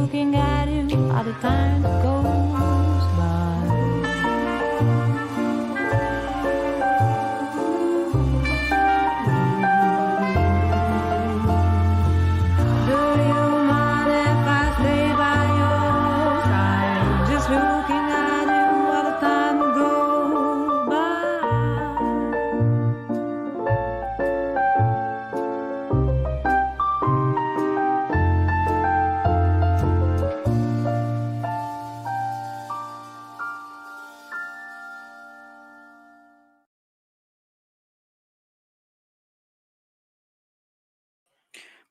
looking at you all the time goes by. Do you mind if I stay by your side? Just looking at you all the time goes by.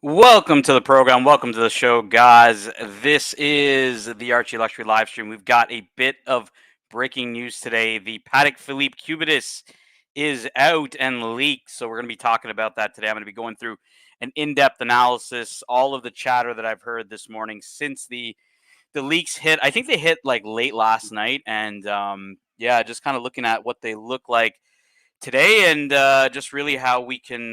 Welcome to the program. Welcome to the show, guys. This is the Archie Luxury live stream. We've got a bit of breaking news today. The Patek Philippe Cubitus is out and leaked. So we're going to be talking about that today. I'm going to be going through an in-depth analysis, all of the chatter that I've heard this morning since the leaks hit. I think they hit like late last night, and yeah, just kind of looking at what they look like today, and just really how we can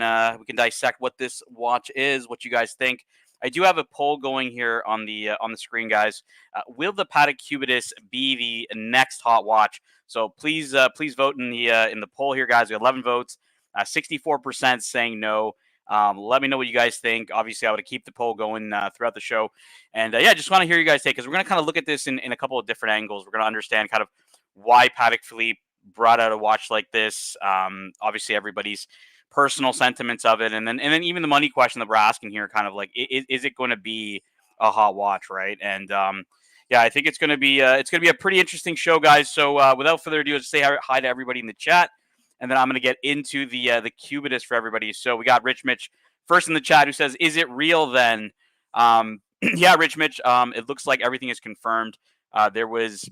dissect what this watch is, what you guys think. I do have a poll going here on the screen, guys. Will the Patek Cubitus be the next hot watch? So please vote in the poll here, guys. We have 11 votes, 64% saying no. Let me know what you guys think. Obviously, I would keep the poll going throughout the show, and yeah, just want to hear you guys take, because we're going to kind of look at this in a couple of different angles. We're going to understand kind of why Patek Philippe brought out a watch like this. Obviously, everybody's personal sentiments of it, and then even the money question that we're asking here, kind of like, is it going to be a hot watch, right? And yeah, I think it's going to be a pretty interesting show, guys. So without further ado, just say hi to everybody in the chat, and then I'm going to get into the Cubitus for everybody. So we got Rich Mitch first in the chat, who says, "Is it real then?" Yeah, Rich Mitch. It looks like everything is confirmed. There was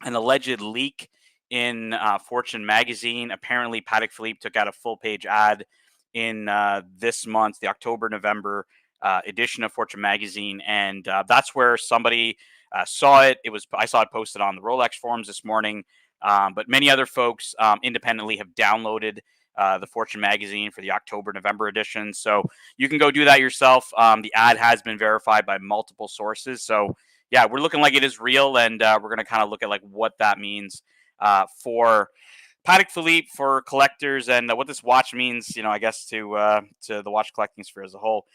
an alleged leak in Fortune magazine. Apparently, Patek Philippe took out a full-page ad in this month, the October-November edition of Fortune magazine, and that's where somebody saw it. I saw it posted on the Rolex forums this morning, but many other folks independently have downloaded the Fortune magazine for the October-November edition, so you can go do that yourself. The ad has been verified by multiple sources, so yeah, we're looking like it is real, and we're going to kind of look at like what that means for Patek Philippe, for collectors, and what this watch means, I guess to the watch collecting sphere as a whole.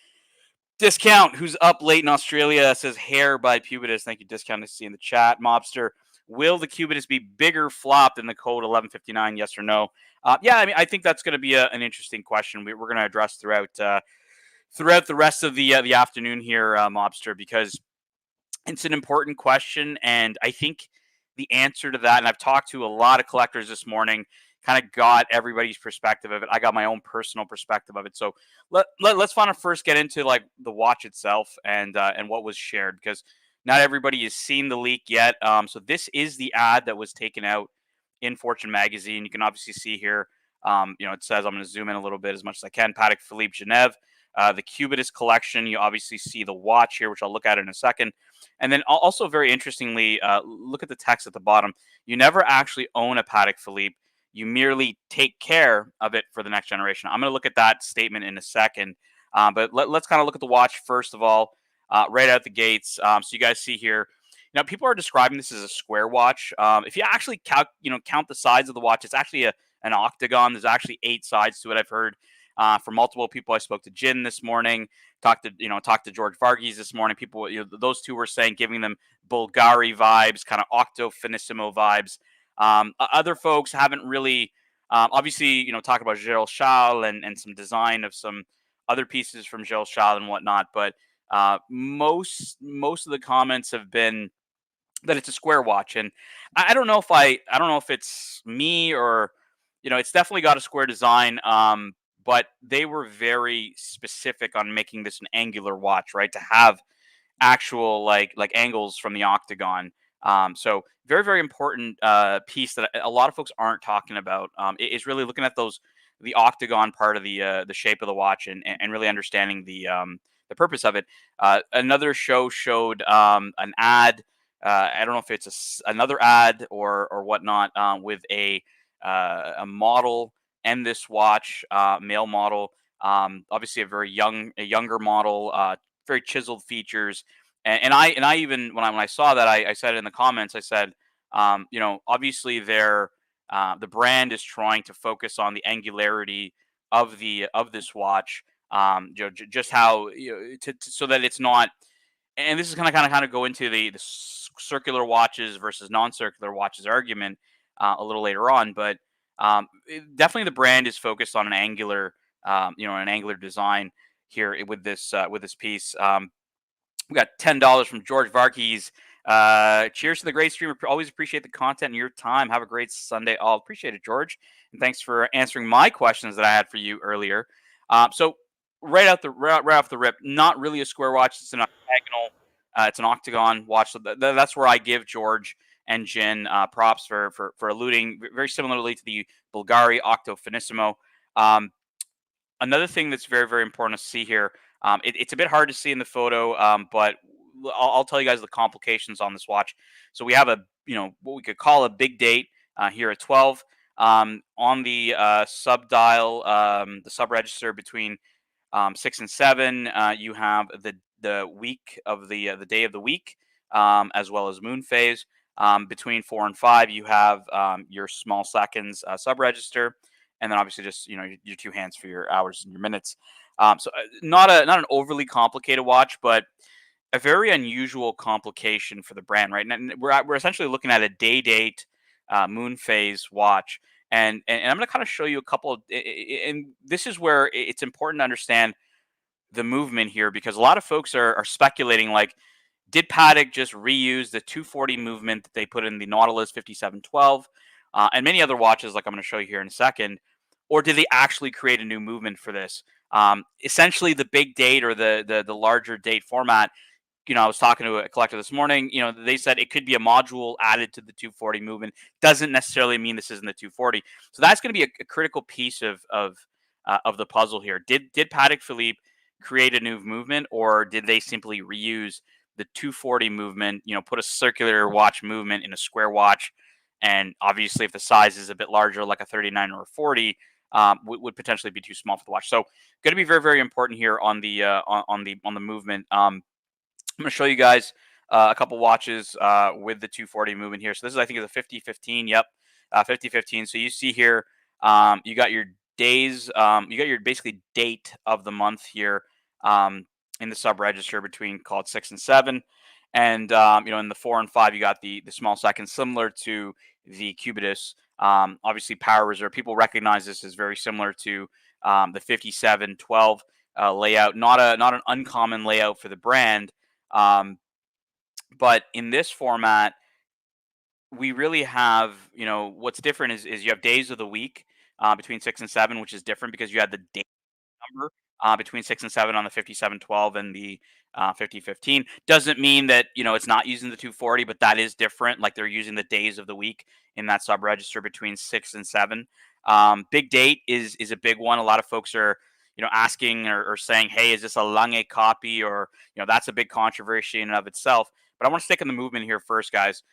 Discount, who's up late in Australia, says hair by Cubitus. Thank you, Discount, to see in the chat. Mobster, will the Cubitus be bigger flop than the code 1159? Yes or no? Yeah, I mean, I think that's going to be an interesting question. We're going to address throughout the rest of the afternoon here, Mobster, because it's an important question, and I think the answer to that, and I've talked to a lot of collectors this morning, kind of got everybody's perspective of it. I got my own personal perspective of it. So let's want to first get into like the watch itself and what was shared, because not everybody has seen the leak yet. So this is the ad that was taken out in Fortune magazine. You can obviously see here, it says, I'm going to zoom in a little bit as much as I can, Patek Philippe Genève. The Cubitus collection, you obviously see the watch here, which I'll look at in a second. And then also, very interestingly, look at the text at the bottom. You never actually own a Patek Philippe. You merely take care of it for the next generation. I'm going to look at that statement in a second. But let's kind of look at the watch first of all, right out the gates. So you guys see here, now people are describing this as a square watch. If you actually count the sides of the watch, it's actually an octagon. There's actually 8 sides to it, I've heard. From multiple people. I spoke to Jin this morning, talked to George Varghese this morning. People, those two were saying, giving them Bulgari vibes, kind of octo finissimo vibes. Other folks haven't really, obviously, talk about Gilles Charles and some design of some other pieces from Gilles Charles and whatnot. But most of the comments have been that it's a square watch, and I don't know if it's me or, it's definitely got a square design. But they were very specific on making this an angular watch, right? To have actual like angles from the octagon. So very, very important piece that a lot of folks aren't talking about. Is really looking at the octagon part of the shape of the watch, and really understanding the purpose of it. Another show showed an ad. I don't know if it's another ad or whatnot, with a model and this watch, male model, obviously a younger model, very chiseled features, And I even when I saw that, I said in the comments, I said, obviously the brand is trying to focus on the angularity of this watch, just how, so that it's not. And this is going to kind of go into the circular watches versus non-circular watches argument a little later on, but definitely the brand is focused on an angular design here with this piece. We got $10 from George Varkey's. Cheers to the great streamer. Always appreciate the content and your time. Have a great Sunday. All appreciate it, George. And thanks for answering my questions that I had for you earlier. So right off the rip, not really a square watch. It's an octagonal. It's an octagon watch. So that's where I give George and Jin props for alluding very similarly to the Bulgari Octo Finissimo. Another thing that's very, very important to see here, it's a bit hard to see in the photo, but I'll tell you guys the complications on this watch. So we have what we could call a big date here at 12. On the sub dial, the sub register between 6 and 7, you have the week of the day of the week, as well as moon phase. Between 4 and 5, you have your small seconds sub register, and then obviously just your two hands for your hours and your minutes. So not an overly complicated watch, but a very unusual complication for the brand, right? And we're essentially looking at a day date moon phase watch, and I'm going to kind of show you a couple of, and this is where it's important to understand the movement here, because a lot of folks are speculating, like, did Patek just reuse the 240 movement that they put in the Nautilus 5712 and many other watches, like I'm going to show you here in a second, or did they actually create a new movement for this? Essentially, the big date or the larger date format. I was talking to a collector this morning. They said it could be a module added to the 240 movement. Doesn't necessarily mean this isn't the 240. So that's going to be a critical piece of the puzzle here. Did Patek Philippe create a new movement, or did they simply reuse the 240 movement? Put a circular watch movement in a square watch, and obviously, if the size is a bit larger, like a 39 or a 40, would potentially be too small for the watch. So, going to be very, very important here on the movement. I'm going to show you guys a couple watches with the 240 movement here. So this is, I think, is a 5015. Yep, 5015. So you see here, you got your days, you got your basically date of the month here in the sub register between called 6 and 7, and in the 4 and 5, you got the small seconds, similar to the Cubitus. Obviously, power reserve. People recognize this as very similar to the 5712 layout. Not an uncommon layout for the brand. But in this format, we really have, what's different is you have days of the week between 6 and 7, which is different because you had the day number between 6 and 7 on the 5712 and the 5015. Doesn't mean that, it's not using the 240, but that is different. Like, they're using the days of the week in that sub register between 6 and 7. Big date is a big one. A lot of folks are, asking or saying, hey, is this a Lange copy? Or, that's a big controversy in and of itself. But I want to stick in the movement here first, guys.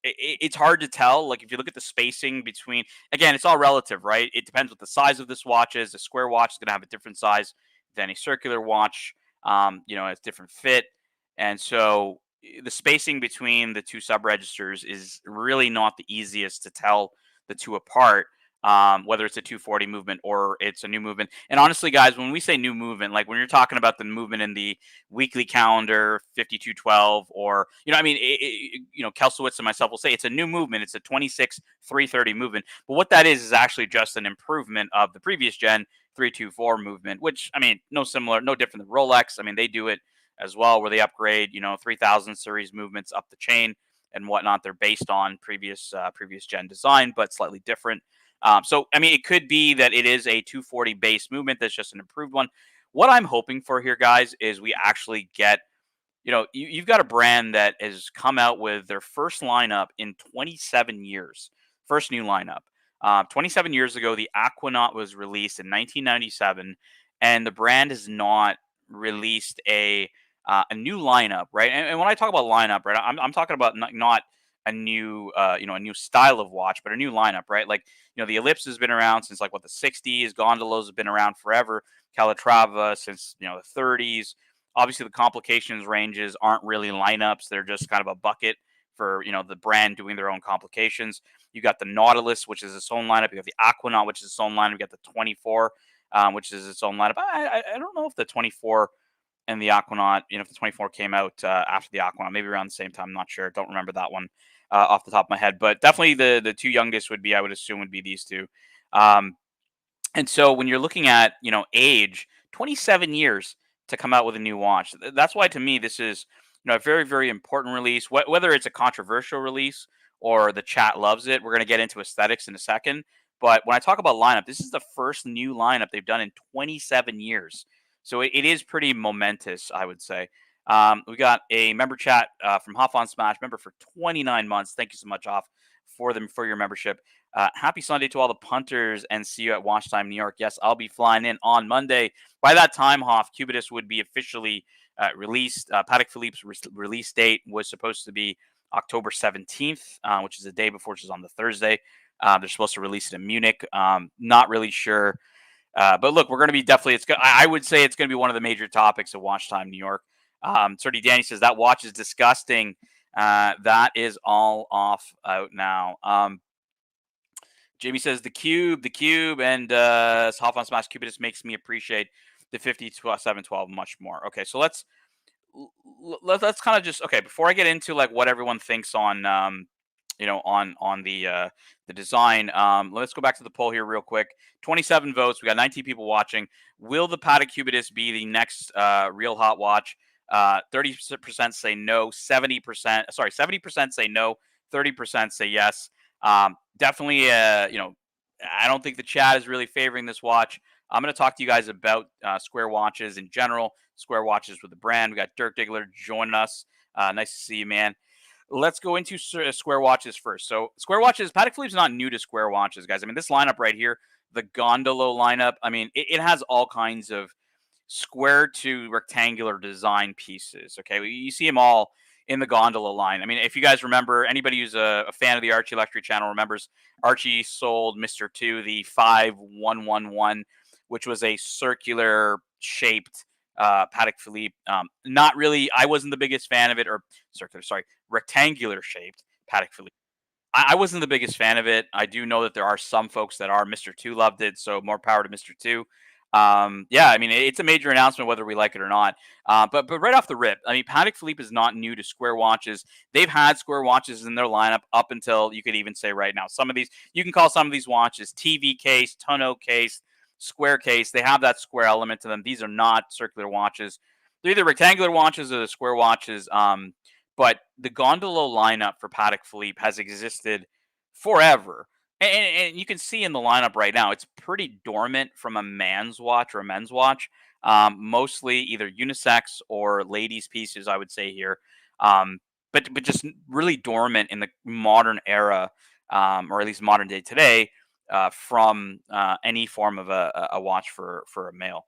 It's hard to tell. Like, if you look at the spacing between, again, it's all relative, right? It depends what the size of this watch is. A square watch is going to have a different size than a circular watch. It's different fit. And so the spacing between the two sub registers is really not the easiest to tell the two apart. Whether it's a 240 movement or it's a new movement. And honestly, guys, when we say new movement, like when you're talking about the movement in the weekly calendar, 5212, or, Kelsowitz and myself will say it's a new movement. It's a 26-330 movement. But what that is actually just an improvement of the previous gen 324 movement, which, no different than Rolex. They do it as well, where they upgrade, 3000 series movements up the chain and whatnot. They're based on previous gen design, but slightly different. So, it could be that it is a 240 base movement that's just an improved one. What I'm hoping for here, guys, is we actually get, you've got a brand that has come out with their first lineup in 27 years. First new lineup. 27 years ago, the Aquanaut was released in 1997, and the brand has not released a new lineup, right? And when I talk about lineup, right, I'm talking about not a new a new style of watch, but a new lineup, right? Like, the Ellipse has been around since, like, what, the 60s. Gondolas have been around forever. Calatrava since, the 30s. Obviously, the complications ranges aren't really lineups; they're just kind of a bucket for the brand doing their own complications. You got the Nautilus, which is its own lineup. You got the Aquanaut, which is its own lineup. You got the 24, which is its own lineup. I don't know if the 24 and the Aquanaut, if the 24 came out after the Aquanaut, maybe around the same time. I'm not sure. Don't remember that one off the top of my head. But definitely the two youngest would be, I would assume, would be these two. Um, and so when you're looking at, age, 27 years to come out with a new watch. That's why to me this is, a very, very important release. Whether it's a controversial release or the chat loves it, we're going to get into aesthetics in a second. But when I talk about lineup, this is the first new lineup they've done in 27 years. So it is pretty momentous, I would say. We got a member chat from Huff on Smash, member for 29 months. Thank you so much, Huff, for your membership. Happy Sunday to all the punters, and see you at Watch Time New York. Yes, I'll be flying in on Monday. By that time, Hoff, Cubitus would be officially released. Patek Philippe's release date was supposed to be October 17th, which is the day before, which is on the Thursday. They're supposed to release it in Munich. Not really sure. But look, we're going to be definitely, I would say it's going to be one of the major topics of Watch Time New York. Sturdy Danny says that watch is disgusting. That is all off out now. Jamie says the cube, and Hop on Smash Cubitus makes me appreciate the 5712 much more. Okay, so let's kind of just, okay, before I get into like what everyone thinks on on the design, let's go back to the poll here real quick. 27 votes. We got 19 people watching. Will the Patek Cubitus be the next real hot watch? 30% say no. 70% say no. 30% say yes. Definitely, I don't think the chat is really favoring this watch. I'm going to talk to you guys about square watches in general, square watches with the brand. We got Dirk Diggler joining us. Nice to see you, man. Let's go into square watches first. So square watches, Patek Philippe's not new to square watches, guys. I mean, this lineup right here, the Gondolo lineup, I mean, it has all kinds of square to rectangular design pieces. Okay, you see them all in the gondola line. I mean, if you guys remember, anybody who's a fan of the Archie Luxury channel remembers Archie sold Mr. 2, the 5111, which was a circular shaped Patek Philippe. Not really, I wasn't the biggest fan of it, or rectangular shaped Patek Philippe. I wasn't the biggest fan of it. I do know that there are some folks that are. Mr. 2 loved it, so more power to Mr. 2. Yeah, I mean, it's a major announcement whether we like it or not. But right off the rip, I mean, Patek Philippe is not new to square watches. They've had square watches in their lineup up until, you could even say right now, some of these, you can call some of these watches TV case, tonneau case, square case. They have that square element to them. These are not circular watches. They're either rectangular watches or the square watches. But the Gondolo lineup for Patek Philippe has existed forever. And you can see in the lineup right now, it's pretty dormant from a man's watch or a men's watch. Mostly either unisex or ladies' pieces, I would say here. But just really dormant in the modern era, or at least modern day today, from any form of a watch for a male.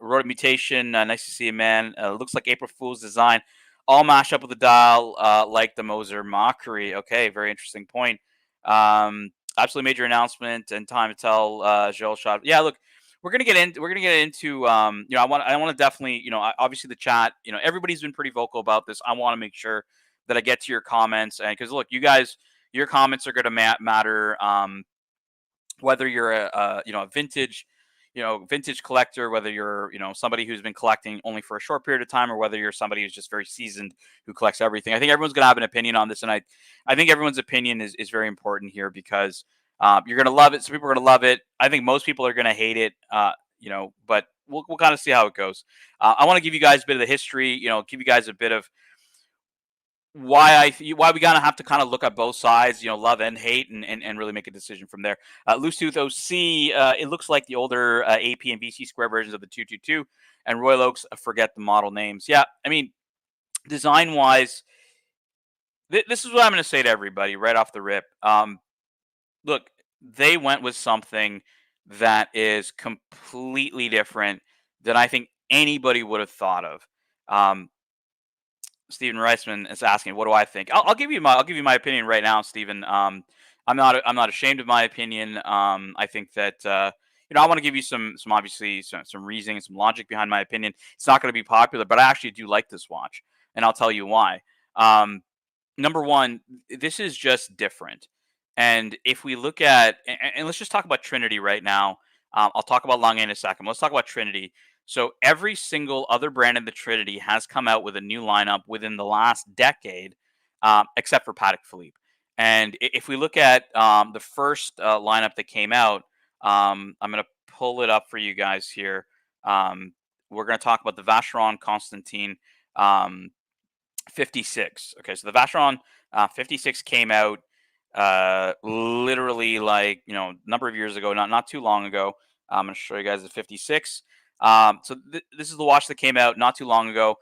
Road Mutation, nice to see you, man. Looks like April Fool's design. All mash up with the dial, like the Moser Mockery. Okay, very interesting point. Absolutely major announcement and time to tell. Joel shot. Yeah, look, we're gonna get into. I want to definitely, obviously the chat. Everybody's been pretty vocal about this. I want to make sure that I get to your comments, and because look, you guys, your comments are gonna matter. Whether you're a vintage collector, whether you're, somebody who's been collecting only for a short period of time, or whether you're somebody who's just very seasoned who collects everything. I think everyone's going to have an opinion on this. And I think everyone's opinion is very important here because you're going to love it. Some people are going to love it. I think most people are going to hate it, but we'll kind of see how it goes. I want to give you guys a bit of the history, give you guys a bit of why we gotta have to kind of look at both sides, love and hate, and really make a decision from there. Loose Tooth OC, it looks like the older AP and VC square versions of the 222, and Royal Oaks, forget the model names. Yeah, I mean, design wise, this is what I'm going to say to everybody right off the rip. Look, they went with something that is completely different than I think anybody would have thought of. Stephen Reisman is asking, "What do I think?" I'll give you my opinion right now, Stephen. I'm not ashamed of my opinion. I think that I want to give you some obviously some reasoning, some logic behind my opinion. It's not going to be popular, but I actually do like this watch, and I'll tell you why. Um, Number one, this is just different. And if we look at, and let's just talk about Trinity right now. I'll talk about Lange in a second. Let's talk about Trinity. So every single other brand in the Trinity has come out with a new lineup within the last decade, except for Patek Philippe. And if we look at the first lineup that came out, I'm going to pull it up for you guys here. Um, we're going to talk about the Vacheron Constantin. Um, 56. Okay, so the Vacheron 56 came out literally like a number of years ago, not too long ago. I'm going to show you guys the 56. This is the watch that came out not too long ago.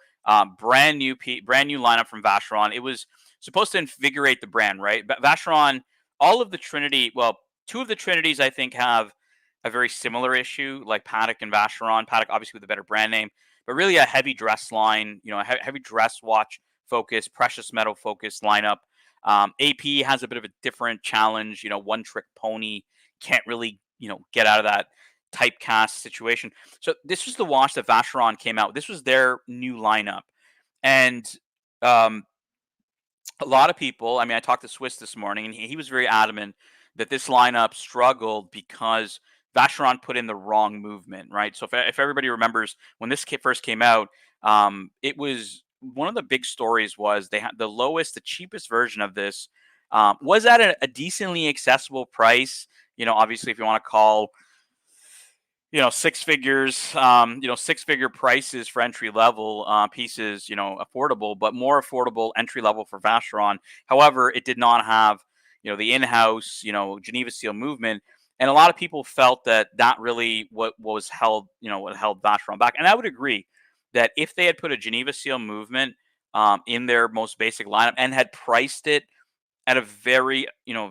Brand new lineup from Vacheron. It was supposed to invigorate the brand, right? But Vacheron, all of the Trinity, well, two of the Trinities I think have a very similar issue, like Patek and Vacheron. Patek obviously with a better brand name, but really a heavy dress line, a heavy dress watch focus, precious metal focused lineup. AP has a bit of a different challenge. One trick pony, can't really get out of that typecast situation. So this was the watch that Vacheron came out. This was their new lineup, and um, a lot of people. I mean, I talked to Swiss this morning, and he was very adamant that this lineup struggled because Vacheron put in the wrong movement, right? So if everybody remembers when this first came out, it was one of the big stories was they had the cheapest version of this was at a decently accessible price. Obviously, if you want to call six figures, six figure prices for entry level pieces, affordable, but more affordable entry level for Vacheron. However, it did not have, the in house, Geneva seal movement. And a lot of people felt that really what was held, what held Vacheron back. And I would agree that if they had put a Geneva seal movement in their most basic lineup and had priced it at a very,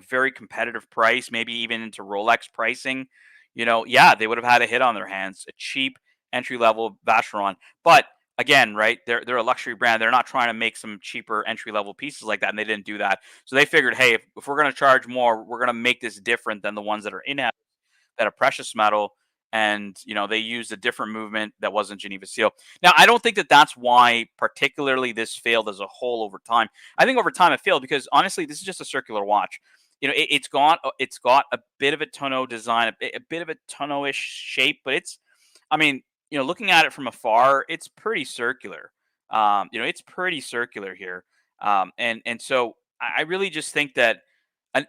very competitive price, maybe even into Rolex pricing, yeah, they would have had a hit on their hands, a cheap entry level Vacheron. But again, right, they're a luxury brand. They're not trying to make some cheaper entry level pieces like that, and they didn't do that. So they figured, hey, if we're going to charge more, we're going to make this different than the ones that are in house that are precious metal. And they used a different movement that wasn't Geneva Seal. Now, I don't think that that's why particularly this failed as a whole over time. I think over time it failed because honestly, this is just a circular watch. It's got a bit of a tonneau design, a bit of a tonneau-ish shape, but I mean, looking at it from afar, it's pretty circular. It's pretty circular here, and so I really just think that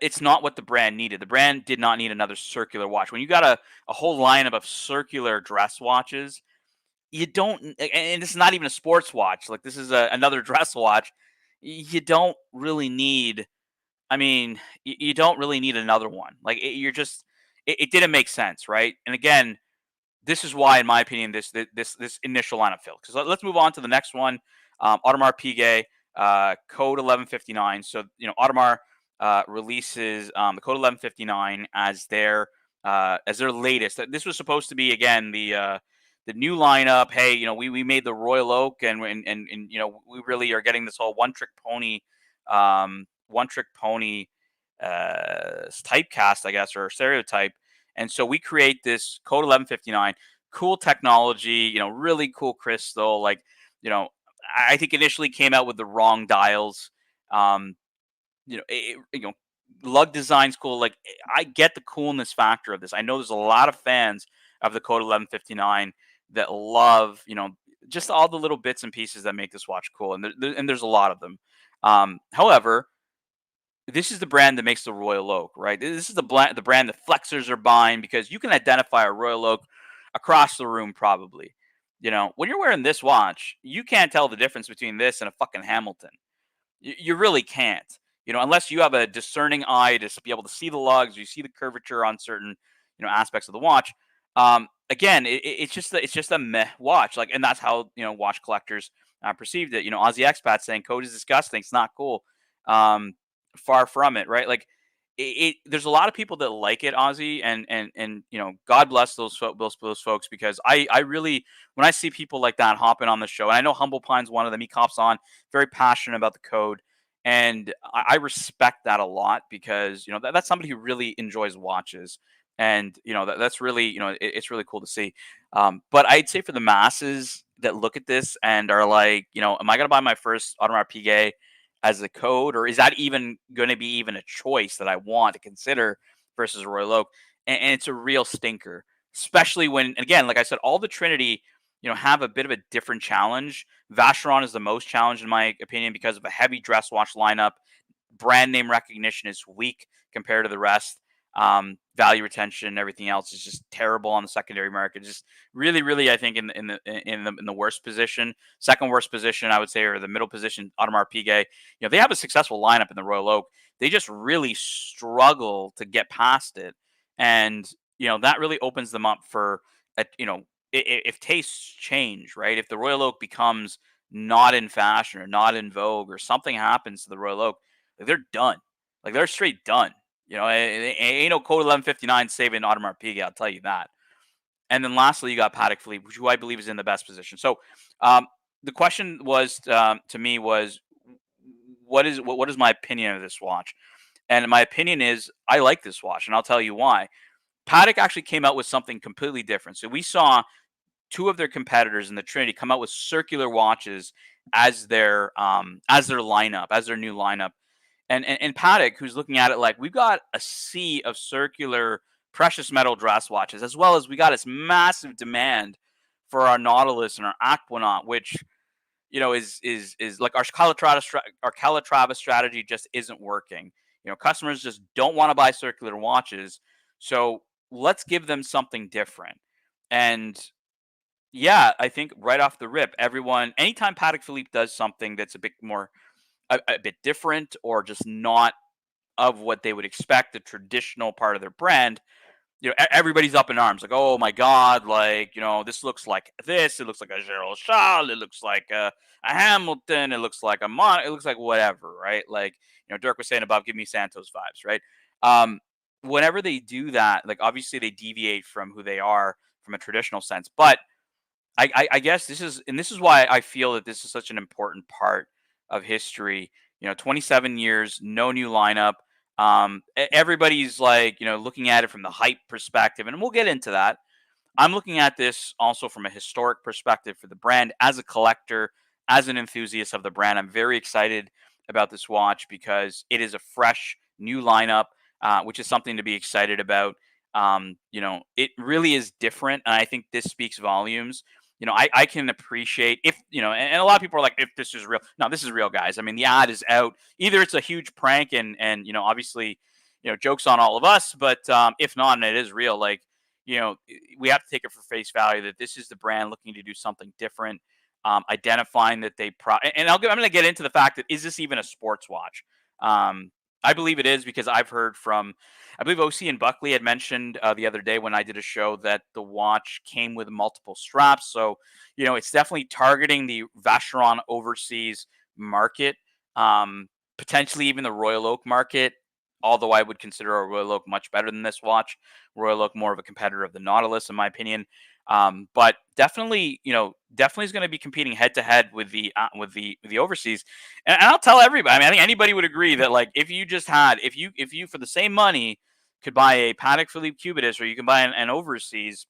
it's not what the brand needed. The brand did not need another circular watch. When you got a whole lineup of circular dress watches, you don't, and this is not even a sports watch. Like this is another dress watch. You don't really need. I mean, you don't really need another one. Like it didn't make sense, right? And again, this is why, in my opinion, this initial lineup failed. Because let's move on to the next one. Audemars Piguet, code 1159. So Audemars releases the code 1159 as their latest. This was supposed to be again the new lineup. Hey, we made the Royal Oak, and we really are getting this whole one trick pony typecast, I guess, or stereotype. And so we create this code 1159, cool technology, really cool crystal. Like, I think initially came out with the wrong dials. Um, lug design's cool. Like, I get the coolness factor of this. I know there's a lot of fans of the code 1159 that love, just all the little bits and pieces that make this watch cool. And there's a lot of them. However, this is the brand that makes the Royal Oak, right? This is the brand that flexers are buying because you can identify a Royal Oak across the room probably. When you're wearing this watch, you can't tell the difference between this and a fucking Hamilton. You really can't. Unless you have a discerning eye to be able to see the lugs, you see the curvature on certain, aspects of the watch. Again, it's just a meh watch. Like, and that's how watch collectors perceived it. Aussie expats saying code is disgusting. It's not cool. Far from it, right? Like, there's a lot of people that like it, Aussie, and God bless those folks because I really, when I see people like that hopping on the show, and I know Humble Pine's one of them, he hops on, very passionate about the code, and I respect that a lot because that's somebody who really enjoys watches. And that's really it's really cool to see. But I'd say for the masses that look at this and are like, am I going to buy my first Audemars Piguet as a code, or is that even going to be even a choice that I want to consider versus a Royal Oak? And it's a real stinker, especially when, again, like I said, all the Trinity have a bit of a different challenge. Vacheron is the most challenged in my opinion because of a heavy dress watch lineup. Brand name recognition is weak compared to the rest. Value retention and everything else is just terrible on the secondary market. Just really, really, I think in the worst position, second worst position, I would say, or the middle position, Audemars Piguet. They have a successful lineup in the Royal Oak. They just really struggle to get past it, and that really opens them up for if tastes change, right? If the Royal Oak becomes not in fashion or not in vogue, or something happens to the Royal Oak, like, they're done. Like, they're straight done. Ain't no code 1159 saving Audemars Piguet, I'll tell you that. And then lastly, you got Patek Philippe, who I believe is in the best position. So, the question was to me was, what is my opinion of this watch? And my opinion is, I like this watch, and I'll tell you why. Patek actually came out with something completely different. So we saw two of their competitors in the Trinity come out with circular watches as their lineup, as their new lineup. And Patek, who's looking at it like, we've got a sea of circular precious metal dress watches, as well as we got this massive demand for our Nautilus and our Aquanaut, which is like our Calatrava strategy just isn't working. Customers just don't want to buy circular watches, so let's give them something different. And yeah, I think right off the rip, anytime Patek Philippe does something that's a bit more a bit different, or just not of what they would expect, the traditional part of their brand, everybody's up in arms. Like, oh my God, like, this looks like this. It looks like a Gerald Schall. It looks like a Hamilton. It looks like it looks like whatever, right? Like, Dirk was saying about Give Me Santos vibes, right? Whenever they do that, like, obviously they deviate from who they are from a traditional sense. But I guess this is why I feel that this is such an important part of history. 27 years, no new lineup. Everybody's like, looking at it from the hype perspective, and we'll get into that. I'm looking at this also from a historic perspective for the brand. As a collector, as an enthusiast of the brand, I'm very excited about this watch because it is a fresh new lineup, which is something to be excited about. It really is different, and I think this speaks volumes. I can appreciate if, and a lot of people are like, if this is real. No, this is real, guys. I mean, the ad is out. Either it's a huge prank and obviously, jokes on all of us, but if not, and it is real, like, we have to take it for face value that this is the brand looking to do something different, identifying that and I'm going to get into the fact that, is this even a sports watch? I believe it is, because I've heard from, I believe OC and Buckley had mentioned the other day when I did a show that the watch came with multiple straps. So, it's definitely targeting the Vacheron overseas market, potentially even the Royal Oak market, although I would consider a Royal Oak much better than this watch. Royal Oak more of a competitor of the Nautilus, in my opinion. But definitely, definitely is going to be competing head to head with the overseas. And I'll tell everybody. I mean, I think anybody would agree that, like, if you for the same money could buy a Patek Philippe Cubitus, or you can buy an overseas,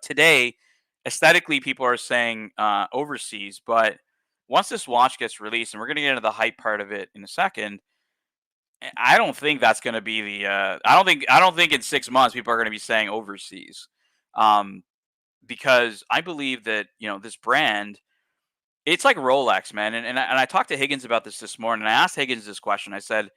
today aesthetically people are saying overseas, but once this watch gets released, and we're going to get into the hype part of it in a second, I don't think that's going to be the. I don't think in 6 months people are going to be saying overseas, um, because I believe that this brand, it's like Rolex, man. And I talked to Higgins about this morning. I asked Higgins this question. I said,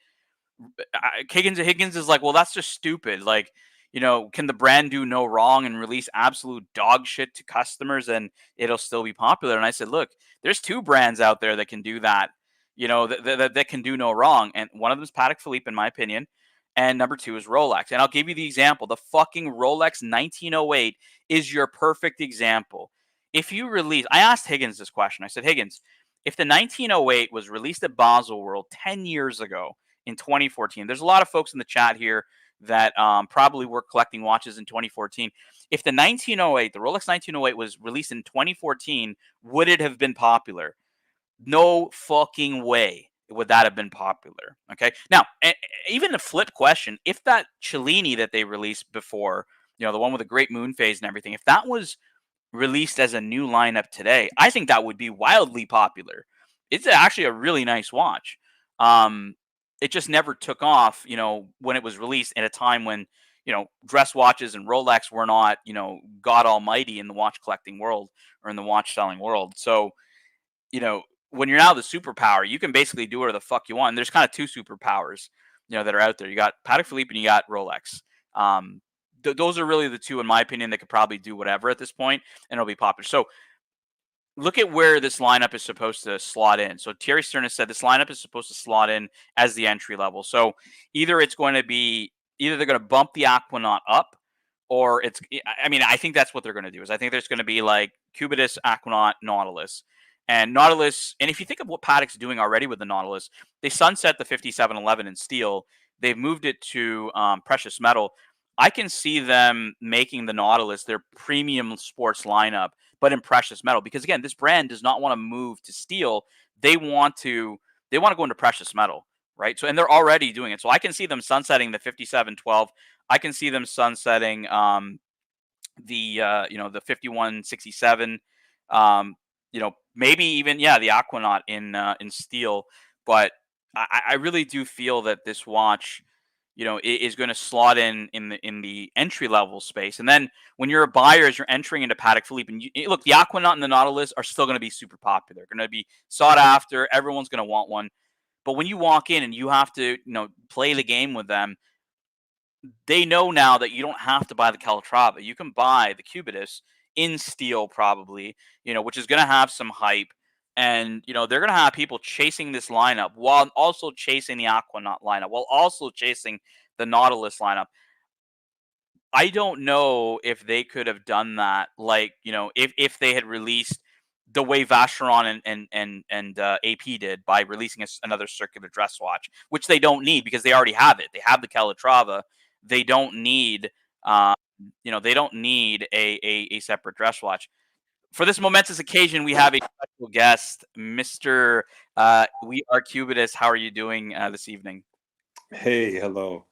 Higgins is like, well, that's just stupid. Like, can the brand do no wrong and release absolute dog shit to customers and it'll still be popular? And I said, look, there's two brands out there that can do that, that can do no wrong. And one of them is Patek Philippe, in my opinion. And number two is Rolex. And I'll give you the example. The fucking Rolex 1908 is your perfect example. If you release, I asked Higgins this question. I said, Higgins, if the 1908 was released at Basel World 10 years ago, in 2014. There's a lot of folks in the chat here that probably were collecting watches in 2014. If the 1908, the Rolex 1908 was released in 2014, would it have been popular? No fucking way. would that have been popular? Okay. Now, even a flip question, if that Cellini that they released before, the one with the great moon phase and everything, if that was released as a new lineup today, I think that would be wildly popular. It's actually a really nice watch. Um, it just never took off, when it was released at a time when, dress watches and Rolex were not, God almighty in the watch collecting world or in the watch selling world. So, when you're now the superpower, you can basically do whatever the fuck you want. And there's kind of two superpowers, that are out there. You got Patek Philippe and you got Rolex. Um, those are really the two, in my opinion, that could probably do whatever at this point, and it'll be popular. So look at where this lineup is supposed to slot in. So Thierry Stern has said this lineup is supposed to slot in as the entry level. So either they're going to bump the Aquanaut up, or I think that's what they're going to do. I think there's going to be like Cubitus, Aquanaut, Nautilus. And Nautilus, and if you think of what Patek's doing already with the Nautilus, they sunset the 5711 in steel. They've moved it to precious metal. I can see them making the Nautilus their premium sports lineup, but in precious metal, because again, this brand does not want to move to steel. They want to go into precious metal, right? So, and they're already doing it. So I can see them sunsetting the 5712. I can see them sunsetting the 5167. Maybe even the Aquanaut in steel. But I really do feel that this watch, is going to slot in the entry level space. And then when you're a buyer, as you're entering into Patek Philippe, and look, the Aquanaut and the Nautilus are still going to be super popular. They're going to be sought after. Everyone's going to want one. But when you walk in and you have to, play the game with them, they know now that you don't have to buy the Calatrava. You can buy the Cubitus in steel, probably, which is going to have some hype. And, they're going to have people chasing this lineup while also chasing the Aquanaut lineup, while also chasing the Nautilus lineup. I don't know if they could have done that, like, if they had released the way Vacheron and AP did by releasing another circular dress watch, which they don't need because they already have it. They have the Calatrava. They don't need, they don't need a separate dress watch. For this momentous occasion, we have a special guest, Mr. We Are Cubitus. How are you doing this evening? Hey, hello.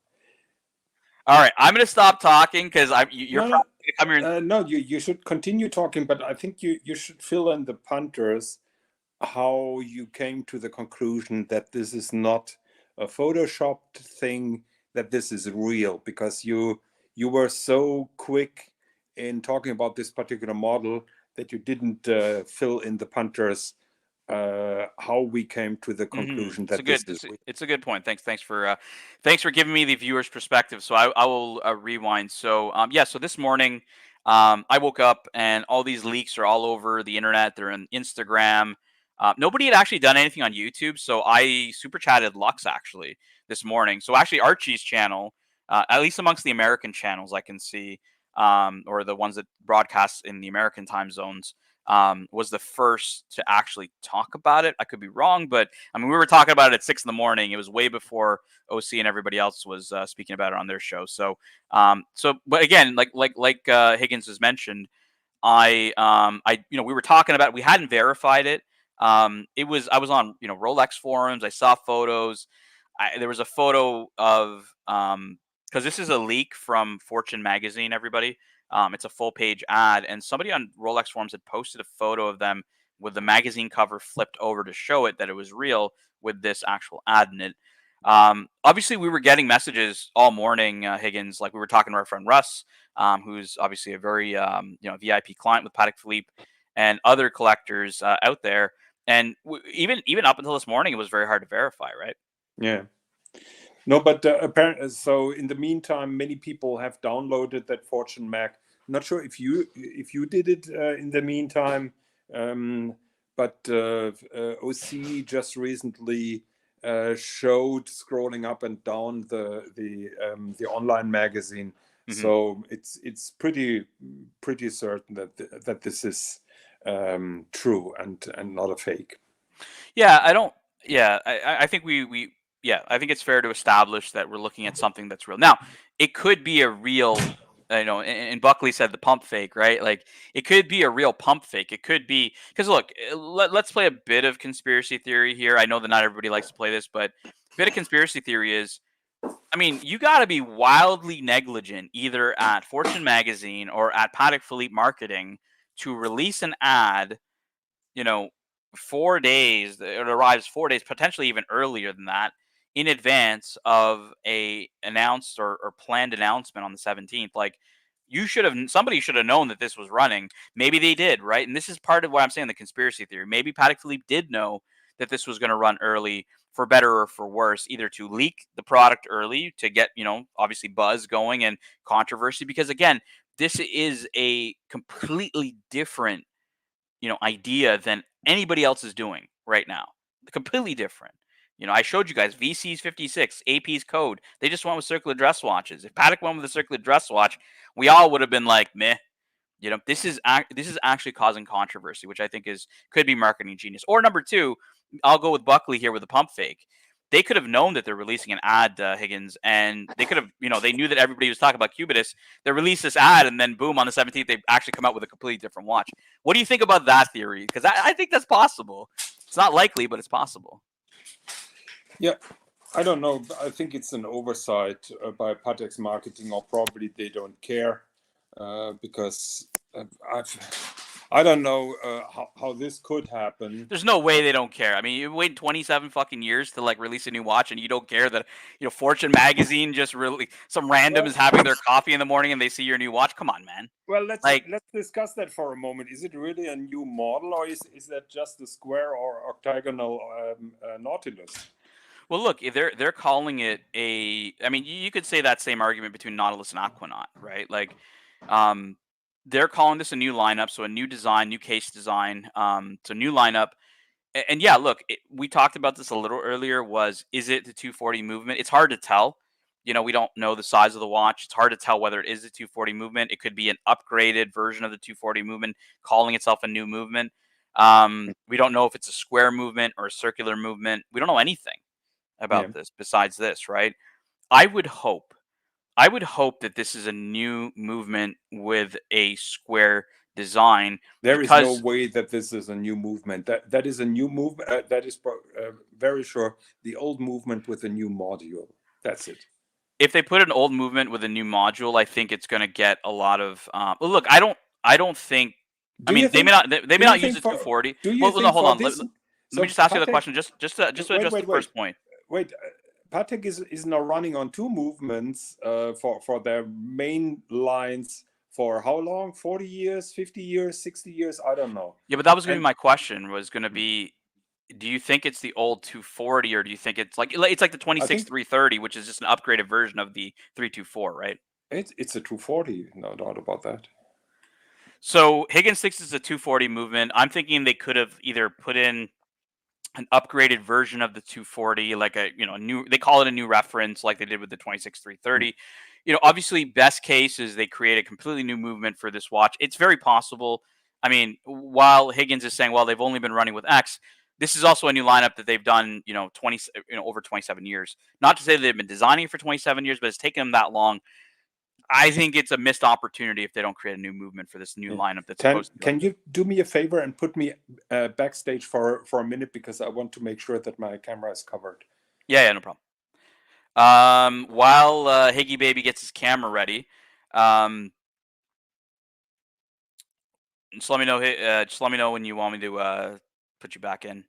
All right, I'm going to stop talking because you're No, probably going to come here. no, you should continue talking, but I think you should fill in the punters how you came to the conclusion that this is not a photoshopped thing, that this is real, because you were so quick in talking about this particular model that you didn't fill in the punters how we came to the conclusion that this is real. It's a good point. Thanks for giving me the viewer's perspective. So I will rewind. So so this morning I woke up and all these leaks are all over the internet. They're on Instagram. Nobody had actually done anything on YouTube, so I super chatted Lux actually this morning. So actually Archie's channel, at least amongst the American channels I can see, or the ones that broadcast in the American time zones, was the first to actually talk about it. I could be wrong, but I mean, we were talking about it at 6 in the morning. It was way before OC and everybody else was speaking about it on their show. So, but again, like Higgins has mentioned, we were talking about it. We hadn't verified it. I was on, Rolex forums. I saw photos. There was a photo of, because this is a leak from Fortune magazine, everybody. It's a full page ad, and somebody on Rolex forums had posted a photo of them with the magazine cover flipped over to show it that it was real with this actual ad in it. Obviously, we were getting messages all morning, Higgins, like we were talking to our friend Russ, who's obviously a very VIP client with Patek Philippe and other collectors out there. And even up until this morning, it was very hard to verify, right? Yeah. No, but apparently, so in the meantime, many people have downloaded that Fortune Mag. Not sure if you did it in the meantime, but OC just recently showed scrolling up and down the online magazine. Mm-hmm. So it's pretty certain that this is true and not a fake. Yeah, I don't. Yeah, I think I think it's fair to establish that we're looking at something that's real. Now, it could be a real and Buckley said the pump fake, right? Like it could be a real pump fake. It could be because look, let's play a bit of conspiracy theory here. I know that not everybody likes to play this, but a bit of conspiracy theory is, I mean, you got to be wildly negligent either at Fortune magazine or at Patek Philippe marketing to release an ad, 4 days. It arrives 4 days, potentially even earlier than that, in advance of a announced or planned announcement on the 17th. Like somebody should have known that this was running. Maybe they did, right? And this is part of what I'm saying, the conspiracy theory. Maybe Patek Philippe did know that this was going to run early, for better or for worse, either to leak the product early to get, obviously buzz going and controversy. Because again, this is a completely different, idea than anybody else is doing right now. Completely different. I showed you guys VC's 56, AP's code. They just went with circular dress watches. If Patek went with a circular dress watch, we all would have been like, meh. This is actually causing controversy, which I think could be marketing genius. Or number two, I'll go with Buckley here with the pump fake. They could have known that they're releasing an ad, Higgins, and they could have, they knew that everybody was talking about Cubitus. They released this ad, and then boom, on the 17th, they actually come out with a completely different watch. What do you think about that theory? Because I think that's possible. It's not likely, but it's possible. Yeah, I don't know. I think it's an oversight by Patek's marketing, or probably they don't care because I don't know how this could happen. There's no way they don't care. I mean, you wait 27 fucking years to release a new watch, and you don't care that Fortune magazine just really some random is having their coffee in the morning and they see your new watch. Come on, man. Well, let's discuss that for a moment. Is it really a new model, or is that just a square or octagonal Nautilus? Well, look, they're calling it I mean, you could say that same argument between Nautilus and Aquanaut, right? They're calling this a new lineup, so a new design, new case design, so new lineup. And yeah, look, we talked about this a little earlier. Is it the 240 movement? It's hard to tell. We don't know the size of the watch. It's hard to tell whether it is the 240 movement. It could be an upgraded version of the 240 movement, calling itself a new movement. We don't know if it's a square movement or a circular movement. We don't know anything about this besides this, right? I would hope that this is a new movement with a square design. There is no way that this is a new movement. That is a new movement. That is very sure the old movement with a new module. That's it. If they put an old movement with a new module, I think it's going to get a lot of. Well, look, I don't think. They may not use the 240. No, hold on. Let me just ask you the question. Just to address the first point. Wait. Patek is now running on two movements for their main lines for how long? 40 years, 50 years, 60 years? I don't know. Yeah, but that was going to be my question. Was going to be, do you think it's the old 240, or do you think it's like the 26-330, which is just an upgraded version of the 324, right? It's a 240, no doubt about that. So Higgins thinks it's a 240 movement. I'm thinking they could have either put in an upgraded version of the 240, like a new, they call it a new reference, like they did with the 26-330. Obviously, best case is they create a completely new movement for this watch. It's very possible. I mean, while Higgins is saying, well, they've only been running with X, this is also a new lineup that they've done, over 27 years. Not to say that they've been designing for 27 years, but it's taken them that long. I think it's a missed opportunity if they don't create a new movement for this new lineup. Can you do me a favor and put me backstage for a minute, because I want to make sure that my camera is covered. Yeah, no problem. While Higgy Baby gets his camera ready, just let me know. Just let me know when you want me to put you back in,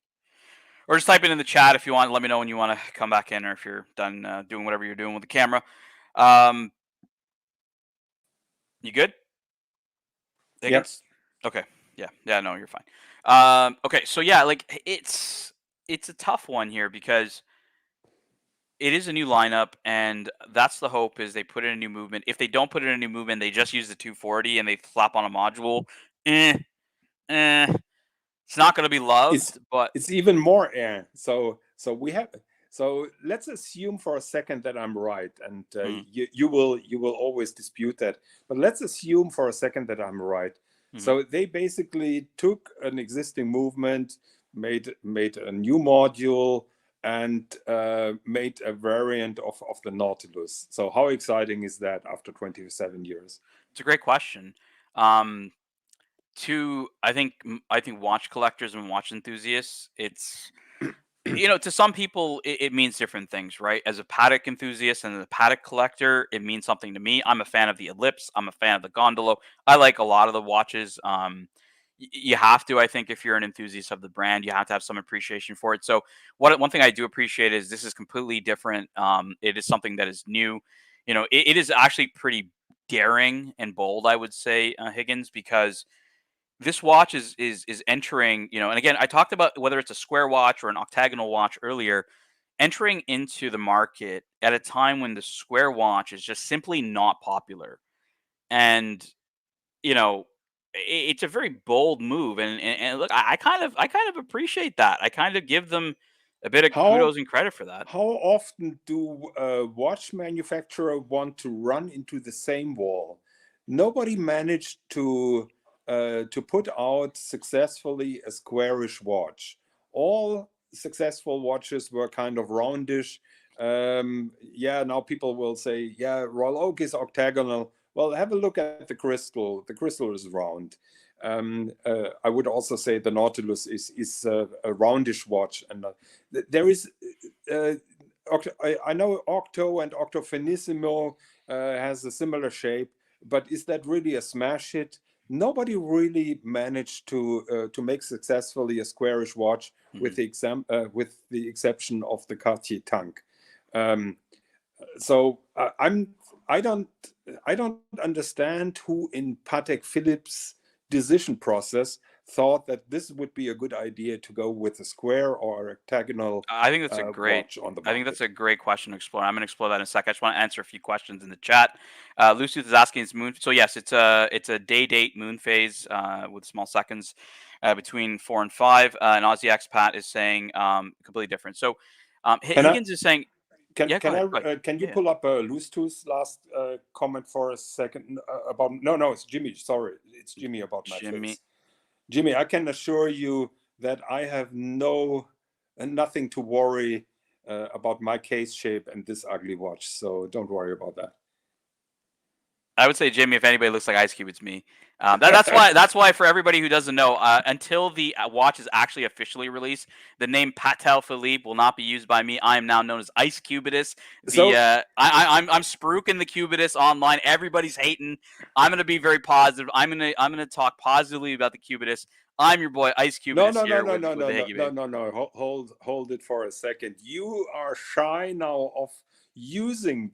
or just type it in the chat if you want. Let me know when you want to come back in, or if you're done doing whatever you're doing with the camera. You good? Yes. Okay. Yeah. No, you're fine. Okay. So yeah, it's a tough one here because it is a new lineup, and that's the hope, is they put in a new movement. If they don't put in a new movement, they just use the 240 and they slap on a module. It's not going to be loved, but it's even more So let's assume for a second that I'm right, and you will always dispute that. But let's assume for a second that I'm right. Mm-hmm. So they basically took an existing movement, made a new module, and made a variant of the Nautilus. So how exciting is that after 27 years? It's a great question. I think watch collectors and watch enthusiasts, it's to some people it means different things, right? As a Patek enthusiast and a Patek collector, it means something to me. I'm a fan of the Ellipse. I'm a fan of the Gondola. I like a lot of the watches. You have to, I think, if you're an enthusiast of the brand, you have to have some appreciation for it. So, one thing I do appreciate is this is completely different. It is something that is new. It is actually pretty daring and bold, I would say, Higgins, because this watch is entering, and again, I talked about whether it's a square watch or an octagonal watch earlier, entering into the market at a time when the square watch is just simply not popular. And, you know, it's a very bold move. And look, I kind of appreciate that. I kind of give them a bit of How kudos and credit for that. how often do watch manufacturer want to run into the same wall? Nobody managed to put out successfully a squarish watch. All successful watches were kind of roundish. Yeah, now people will say, yeah, Royal Oak is octagonal. Well, have a look at the crystal. The crystal is round. I would also say the Nautilus is a roundish watch, and there is. I know Octo and Octo Finissimo has a similar shape, but is that really a smash hit? Nobody really managed to make successfully a squarish watch, with the exception of the Cartier Tank. So I don't understand who in Patek Philippe's decision process thought that this would be a good idea to go with a square or a octagonal I think that's a great. watch on the I think that's market. a great question to explore. I'm going to explore that in a second. I just want to answer a few questions in the chat. Lucy is asking, "It's moon?" So yes, it's a day date moon phase with small seconds between 4 and 5. And Aussie expat is saying completely different. So Can I Higgins is saying, can yeah, go can ahead, go ahead. I can you Yeah, pull up Loose Tooth's last comment for a second about no, it's Jimmy, sorry, it's Jimmy about my Jimmy. face. Jimmy, I can assure you that I have nothing to worry about my case shape and this ugly watch, so don't worry about I would say, Jimmy, if anybody looks like Ice Cube, it's me. That's why. that. That's why. For everybody who doesn't know, until the watch is actually officially released, the name Patel Philippe will not be used by me. I am now known as Ice Cubitus. So I'm spruiking the Cubitus online. Everybody's hating. I'm gonna be very positive. I'm gonna talk positively about the Cubitus. I'm your boy Ice no, Cubitus no, no, here no, with no, the no, no, Higgy no, babe. no, no. Hold it for a second. You are shy now of using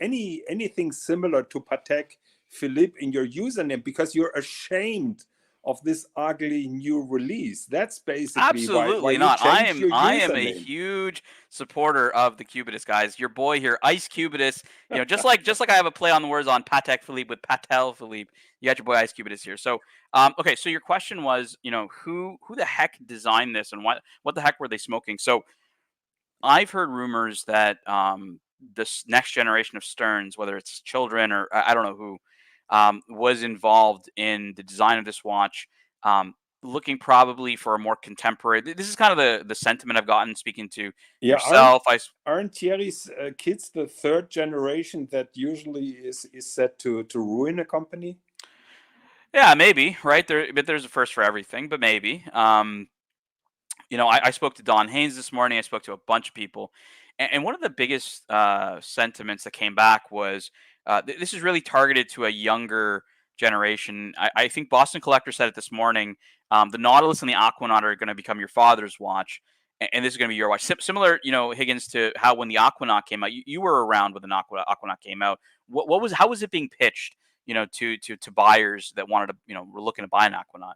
anything similar to Patek Philippe in your username because you're ashamed of this ugly new release. That's basically why Absolutely you not. I changed am your I am a username. huge supporter of the Cubitus guys. Your boy here, Ice Cubitus. Just like I have a play on the words on Patek Philippe with Patel Philippe. You got your boy Ice Cubitus here. So, okay. So your question was, who the heck designed this and what the heck were they smoking? So I've heard rumors that this next generation of Stearns, whether it's children or I don't know who, was involved in the design of this watch, looking probably for a more contemporary. This is kind of the sentiment I've gotten speaking to Yeah, yourself. aren't Thierry's kids the third generation that usually is set to ruin a company? Yeah, maybe right there, but there's a first for everything. But maybe. I spoke to Don Haynes this morning. I spoke to a bunch of people, and one of the biggest sentiments that came back was this is really targeted to a younger generation. I think Boston Collector said it this morning. The Nautilus and the Aquanaut are going to become your father's watch, and this is going to be your watch. Similar, Higgins, to how when the Aquanaut came out, you were around when the Aquanaut came out. How was it being pitched? To buyers that wanted to, were looking to buy an Aquanaut.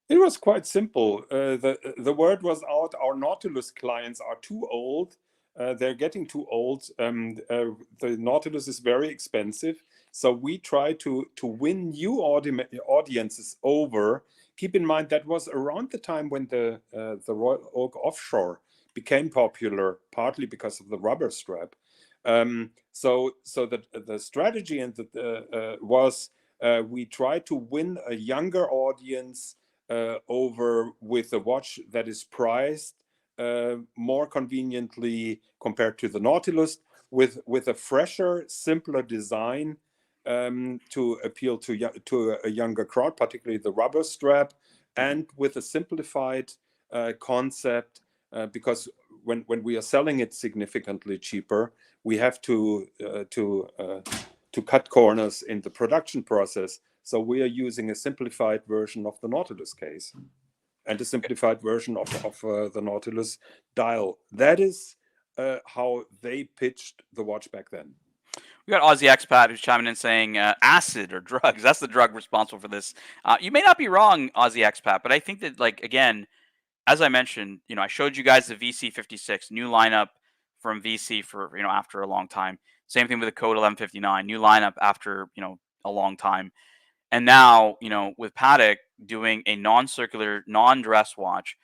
It was quite simple. The word was out. Our Nautilus clients are too old. They're getting too old. The Nautilus is very expensive, so we try to win new audiences over. Keep in mind that was around the time when the Royal Oak Offshore became popular, partly because of the rubber strap. So the strategy and was we try to win a younger audience over with a watch that is priced more conveniently compared to the Nautilus, with a fresher, simpler design to appeal to a younger crowd, particularly the rubber strap, and with a simplified concept, because when we are selling it significantly cheaper, we have to cut corners in the production process. So we are using a simplified version of the Nautilus case and a simplified version of the Nautilus dial. That is how they pitched the watch back then. We got Aussie Expat who's chiming in saying acid or drugs. That's the drug responsible for this. You may not be wrong, Aussie Expat, but I think that, like, again, as I mentioned, I showed you guys the VC56 new lineup from VC for after a long time. Same thing with the Code 1159 new lineup after a long time. And now, with Patek doing a non-circular, non-dress watch,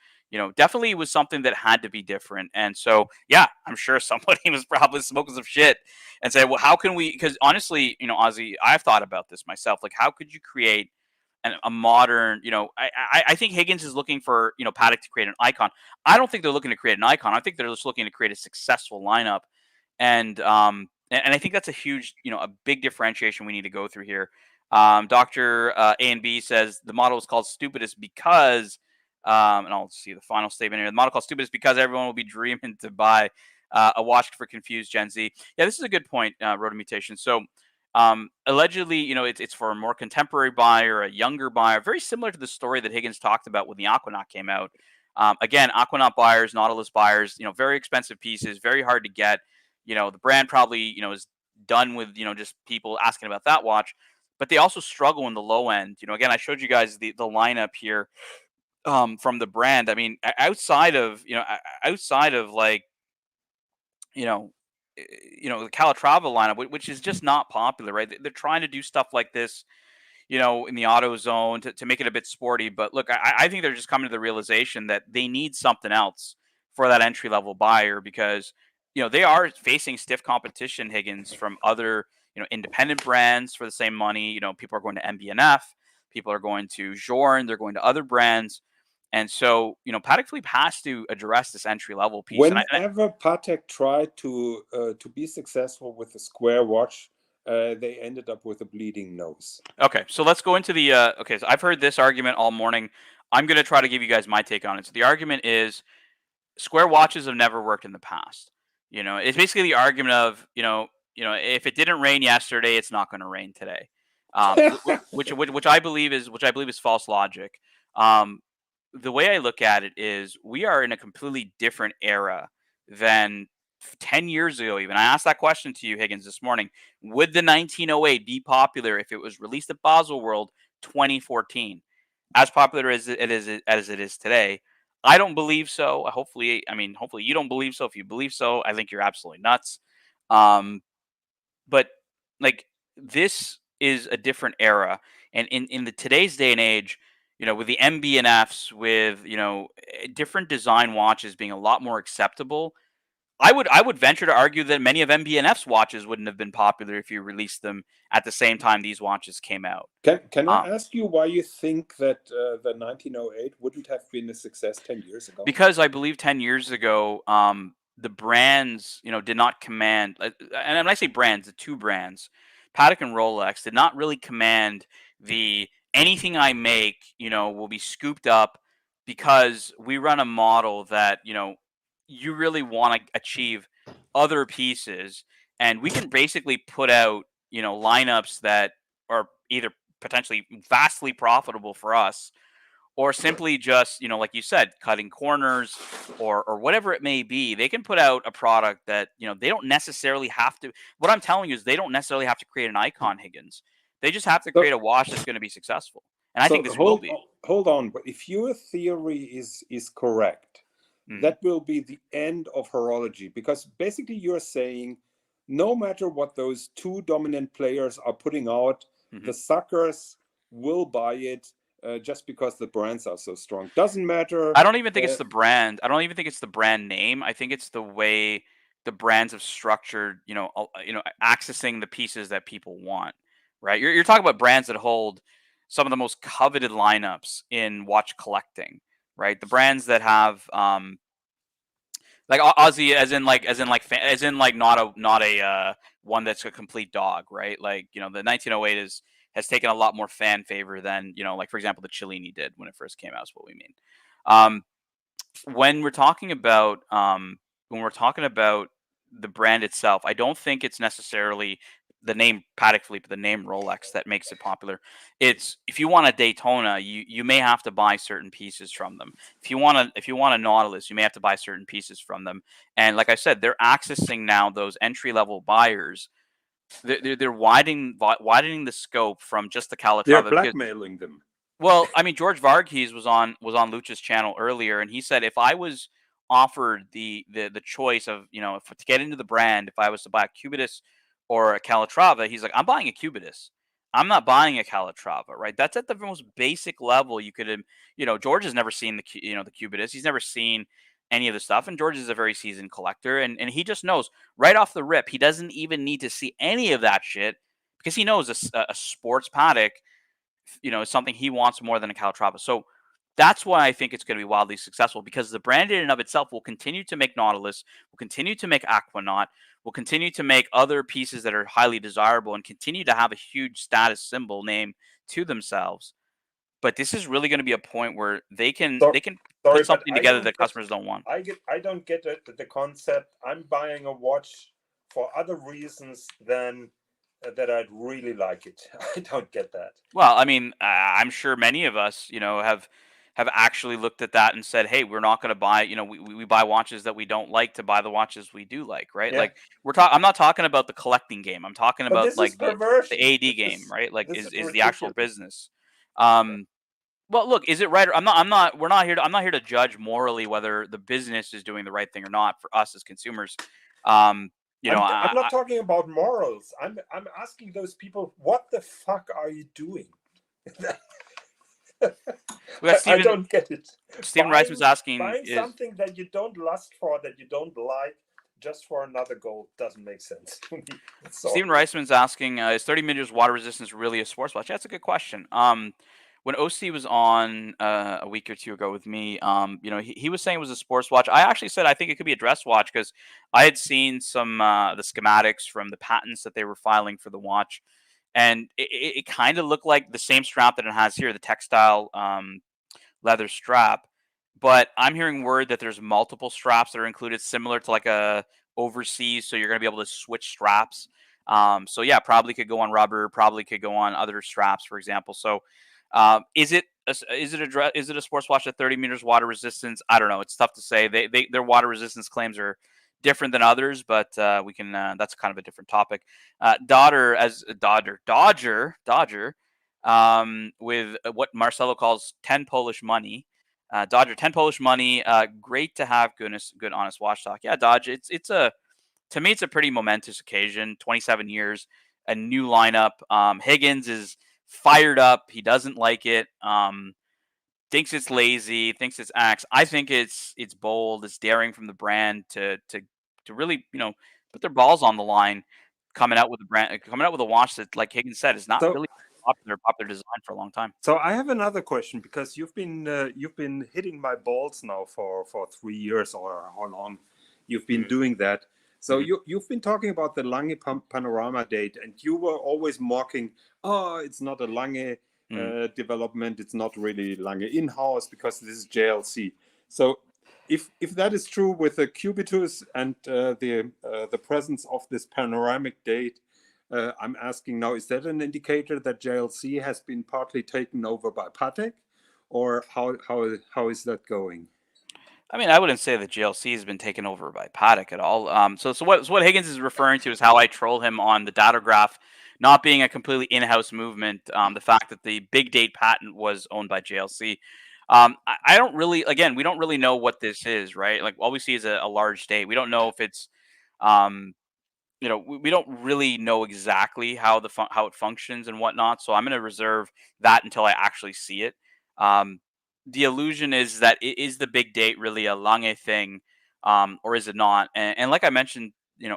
definitely was something that had to be different. And so, yeah, I'm sure somebody was probably smoking some shit and said, well, how can we, because honestly, Ozzy, I've thought about this myself. Like, how could you create a modern, I think Higgins is looking for, Patek to create an icon. I don't think they're looking to create an icon. I think they're just looking to create a successful lineup. And I think that's a huge, a big differentiation we need to go through here. Dr. A and B says the model is called Cubitus because, and I'll see the final statement here. The model called Cubitus because everyone will be dreaming to buy a watch for confused Gen Z. Yeah, this is a good point, Roto Mutation. So allegedly, it's for a more contemporary buyer, a younger buyer, very similar to the story that Higgins talked about when the Aquanaut came out. Again, Aquanaut buyers, Nautilus buyers, very expensive pieces, very hard to get. The brand probably, is done with, just people asking about that watch. But they also struggle in the low end. Again, I showed you guys the lineup here from the brand. I mean, outside of like, the Calatrava lineup, which is just not popular, right? They're trying to do stuff like this, in the auto zone to make it a bit sporty. But look, I think they're just coming to the realization that they need something else for that entry level buyer because, they are facing stiff competition, Higgins, from other, independent brands for the same money. People are going to MB&F, people are going to Journe, they're going to other brands. And so, Patek Philippe has to address this entry level piece. Whenever Patek tried to be successful with the square watch, they ended up with a bleeding nose. Okay, so let's go into the. Okay, so I've heard this argument all morning. I'm going to try to give you guys my take on it. So the argument is square watches have never worked in the past. It's basically the argument of if it didn't rain yesterday, it's not going to rain today, which I believe is false logic. The way I look at it is we are in a completely different era than 10 years ago. Even I asked that question to you, Higgins, this morning. Would the 1908 be popular if it was released at Baselworld 2014? As popular as it is today? I don't believe so. Hopefully you don't believe so. If you believe so, I think you're absolutely nuts. But like, this is a different era, and in the today's day and age, with the MB&Fs, with different design watches being a lot more acceptable, I would venture to argue that many of MB&F's watches wouldn't have been popular if you released them at the same time these watches came out. Can I ask you why you think that the 1908 wouldn't have been a success 10 years ago? Because I believe 10 years ago, the brands, did not command, and when I say brands, the two brands, Patek and Rolex, did not really command the anything I make, will be scooped up because we run a model that, you really want to achieve other pieces, and we can basically put out, lineups that are either potentially vastly profitable for us or simply just, like you said, cutting corners or whatever it may be. They can put out a product that, they don't necessarily have to. What I'm telling you is they don't necessarily have to create an icon, Higgins. They just have to create a watch that's going to be successful. And I think this will be. Hold on. But if your theory is correct, that will be the end of horology, because basically you're saying no matter what those two dominant players are putting out, the suckers will buy it. Just because the brands are so strong. Doesn't matter. I don't even think it's the brand. I don't even think it's the brand name. I think it's the way the brands have structured, accessing the pieces that people want, right? You're talking about brands that hold some of the most coveted lineups in watch collecting, right? The brands that have, Like Aussie, as in not a one that's a complete dog, right? Like, the 1908 has taken a lot more fan favor than, like, for example, the Cellini did when it first came out. Is what we mean. Um, when we're talking about the brand itself, I don't think it's necessarily the name Patek Philippe, the name Rolex that makes it popular. It's, if you want a Daytona, you may have to buy certain pieces from them. If you want a Nautilus, you may have to buy certain pieces from them. And like I said, they're accessing now those entry level buyers. They're widening the scope from just the They're Calatrava, because, blackmailing them. well, I mean, George Varghese was on Lucha's channel earlier, and he said, if I was offered the choice of, if to get into the brand, if I was to buy a Cubitus or a Calatrava, he's like, I'm buying a Cubitus. I'm not buying a Calatrava, right? That's at the most basic level you could. George has never seen the Cubitus. He's never seen any of the stuff, and George is a very seasoned collector, and he just knows right off the rip he doesn't even need to see any of that shit, because he knows a sports Patek, is something he wants more than a Calatrava. So that's why I think it's going to be wildly successful, because the brand in and of itself will continue to make Nautilus, will continue to make Aquanaut, will continue to make other pieces that are highly desirable, and continue to have a huge status symbol name to themselves. But this is really going to be a point where they can Sorry, put something but I together don't that get- customers don't want. I don't get the concept. I'm buying a watch for other reasons than that I'd really like it. I don't get that. Well, I mean, I'm sure many of us, have actually looked at that and said, "Hey, we're not going to buy. We buy watches that we don't like to buy the watches we do like, right? Yeah. Like, I'm not talking about the collecting game. I'm talking But about, this like, is the perversion. AD This game, is- right? Like, this is is the actual ridiculous. business. Well, look, is it right? I'm not. We're not here. I'm not here to judge morally whether the business is doing the right thing or not for us as consumers. I'm not talking about morals. I'm asking those people, what the fuck are you doing? We got I Steven, don't get it. Steven Reisman's asking, Buying is something that you don't lust for, that you don't like, just for another goal doesn't make sense to me. So, Steven Reisman's asking, is 30 meters water resistance really a sports watch? Yeah, that's a good question. When OC was on a week or two ago with me, he was saying it was a sports watch. I actually said I think it could be a dress watch, because I had seen some the schematics from the patents that they were filing for the watch, and it kind of looked like the same strap that it has here, the textile leather strap. But I'm hearing word that there's multiple straps that are included, similar to like a overseas, so you're going to be able to switch straps. So yeah, probably could go on rubber, probably could go on other straps, for example. So is it a sports watch at 30 meters water resistance? I don't know. It's tough to say. Their water resistance claims are different than others, but we can. That's kind of a different topic. Dodger, with what Marcelo calls 10 Polish money. Dodger, 10 Polish money. Great to have good honest watch talk. Yeah, Dodge. To me, it's a pretty momentous occasion. 27 years, a new lineup. Higgins is fired up. He doesn't like it. Thinks it's lazy. Thinks it's axe. I think it's bold. It's daring from the brand to really put their balls on the line. Coming out with a watch that, like Higgins said, is not really popular design for a long time. So I have another question, because you've been hitting my balls now for 3 years, or how long you've been doing that. So you've been talking about the Lange panorama date, and you were always mocking, oh, it's not a Lange development, it's not really Lange in-house, because this is JLC. So if that is true with the Cubitus and the presence of this panoramic date, I'm asking now, is that an indicator that JLC has been partly taken over by Patek, or how is that going? I mean, I wouldn't say that GLC has been taken over by Patek at all. So what Higgins is referring to is how I troll him on the Datograph not being a completely in-house movement. The fact that the big date patent was owned by JLC. I don't really, again, we don't really know what this is, right? Like, all we see is a large date. We don't know if it's, we don't really know exactly how how it functions and whatnot. So I'm going to reserve that until I actually see it. The illusion is that is the big date really a Lange thing, or is it not? And like I mentioned,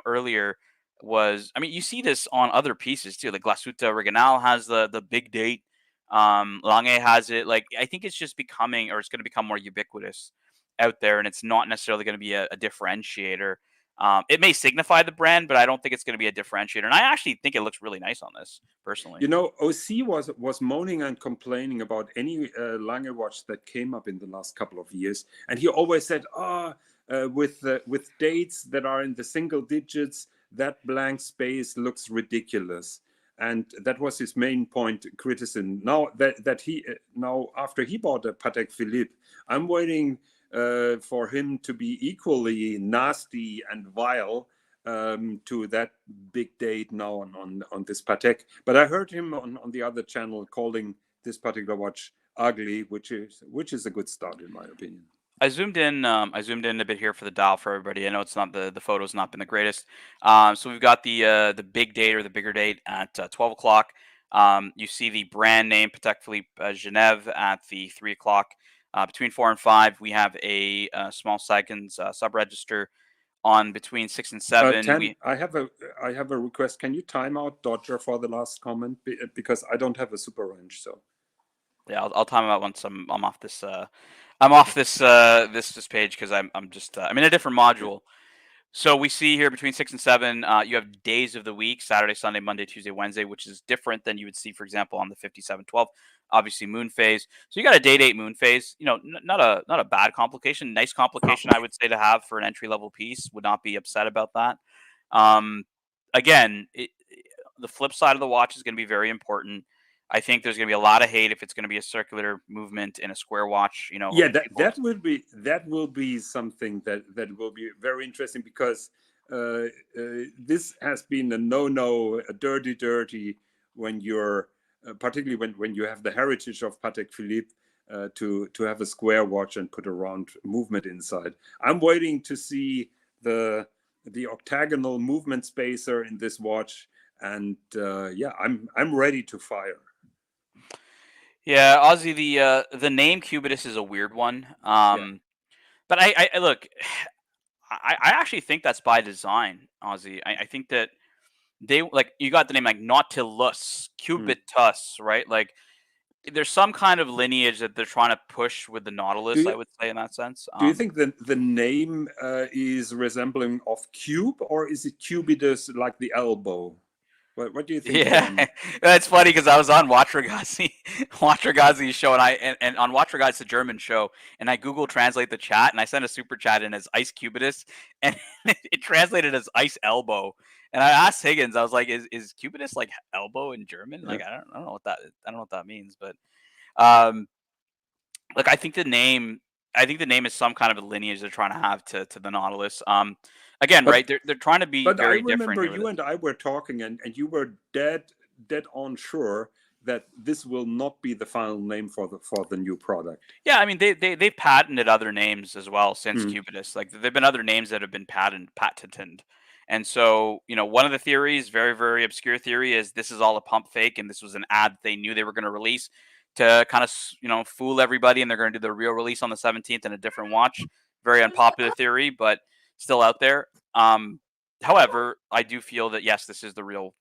earlier, you see this on other pieces too. Like Glasuta Original has the big date. Lange has it. Like, I think it's just becoming, or it's going to become more ubiquitous. out there, and it's not necessarily going to be a differentiator. It may signify the brand, but I don't think it's going to be a differentiator. And I actually think it looks really nice on this, personally. You know, OC was moaning and complaining about any Lange watch that came up in the last couple of years, and he always said, with dates that are in the single digits, that blank space looks ridiculous. And that was his main point criticism. Now that he now after he bought a Patek Philippe, I'm waiting for him to be equally nasty and vile to that big date now on this Patek. But I heard him on the other channel calling this particular watch ugly, which is a good start in my opinion. I zoomed in a bit here for the dial for everybody. I know it's not the photo's not been the greatest. So we've got the big date or the bigger date at 12 o'clock. You see the brand name Patek Philippe Genève at the 3 o'clock. Between 4 and 5, we have a small seconds sub-register. On between 6 and 7, 10, I have a request. Can you time out Dodger for the last comment, because I don't have a super range. So yeah, I'll time out once I'm off this. I'm off this this page because I'm just I'm in a different module. So we see here between 6 and 7, you have days of the week: Saturday, Sunday, Monday, Tuesday, Wednesday, which is different than you would see, for example, on the 5712. Obviously, moon phase. So you got a day-date moon phase. You know, not a bad complication. Nice complication, I would say, to have for an entry-level piece. Would not be upset about that. Again, the flip side of the watch is going to be very important. I think there's going to be a lot of hate if it's going to be a circular movement in a square watch. You know, yeah, that will be something that will be very interesting, because this has been a no, a dirty when you're particularly when you have the heritage of Patek Philippe to have a square watch and put a round movement inside. I'm waiting to see the octagonal movement spacer in this watch, and yeah, I'm ready to fire. Yeah, Ozzy, the name Cubitus is a weird one. But I look, I actually think that's by design, Ozzy. I think that they like you got the name like Nautilus, Cubitus, right? Like there's some kind of lineage that they're trying to push with the Nautilus, I would say, in that sense. Do you think that the name is resembling of cube, or is it Cubitus like the elbow? What do you think? Yeah, that's funny because I was on Watragazi's show, and on Watragazi, the German show, and I Google Translate the chat, and I sent a super chat in as Ice Cubitus, and it translated as Ice Elbow. And I asked Higgins, I was like, "Is Cubitus like elbow in German? Like I don't know what that means." But look, I think the name is some kind of a lineage they're trying to have to the Nautilus. Again, right? They're trying to be very different. But I remember you and I were talking, and you were dead on sure that this will not be the final name for the new product. Yeah, I mean they've patented other names as well since Cubitus. Like there've been other names that have been patented. And so, you know, one of the theories, very, very obscure theory, is this is all a pump fake, and this was an ad they knew they were going to release to kind of, you know, fool everybody, and they're going to do the real release on the 17th in a different watch. Very unpopular theory, but still out there. However, I do feel that yes, this is the real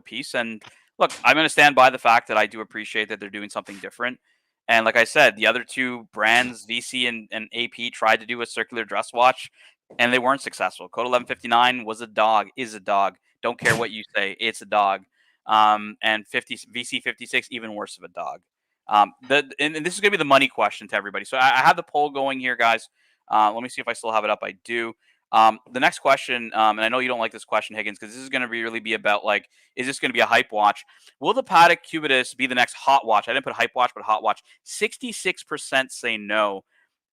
piece. And look, I'm going to stand by the fact that I do appreciate that they're doing something different. And like I said, the other two brands, VC and AP, tried to do a circular dress watch, and they weren't successful. Code 1159 was a dog, is a dog. Don't care what you say, it's a dog. And VC 56, even worse of a dog. And this is going to be the money question to everybody. So I have the poll going here, guys. Let me see if I still have it up. I do. The next question, and I know you don't like this question, Higgins, because this is going to really be about, like, is this going to be a hype watch? Will the Patek Cubitus be the next hot watch? I didn't put hype watch, but hot watch. 66% say no,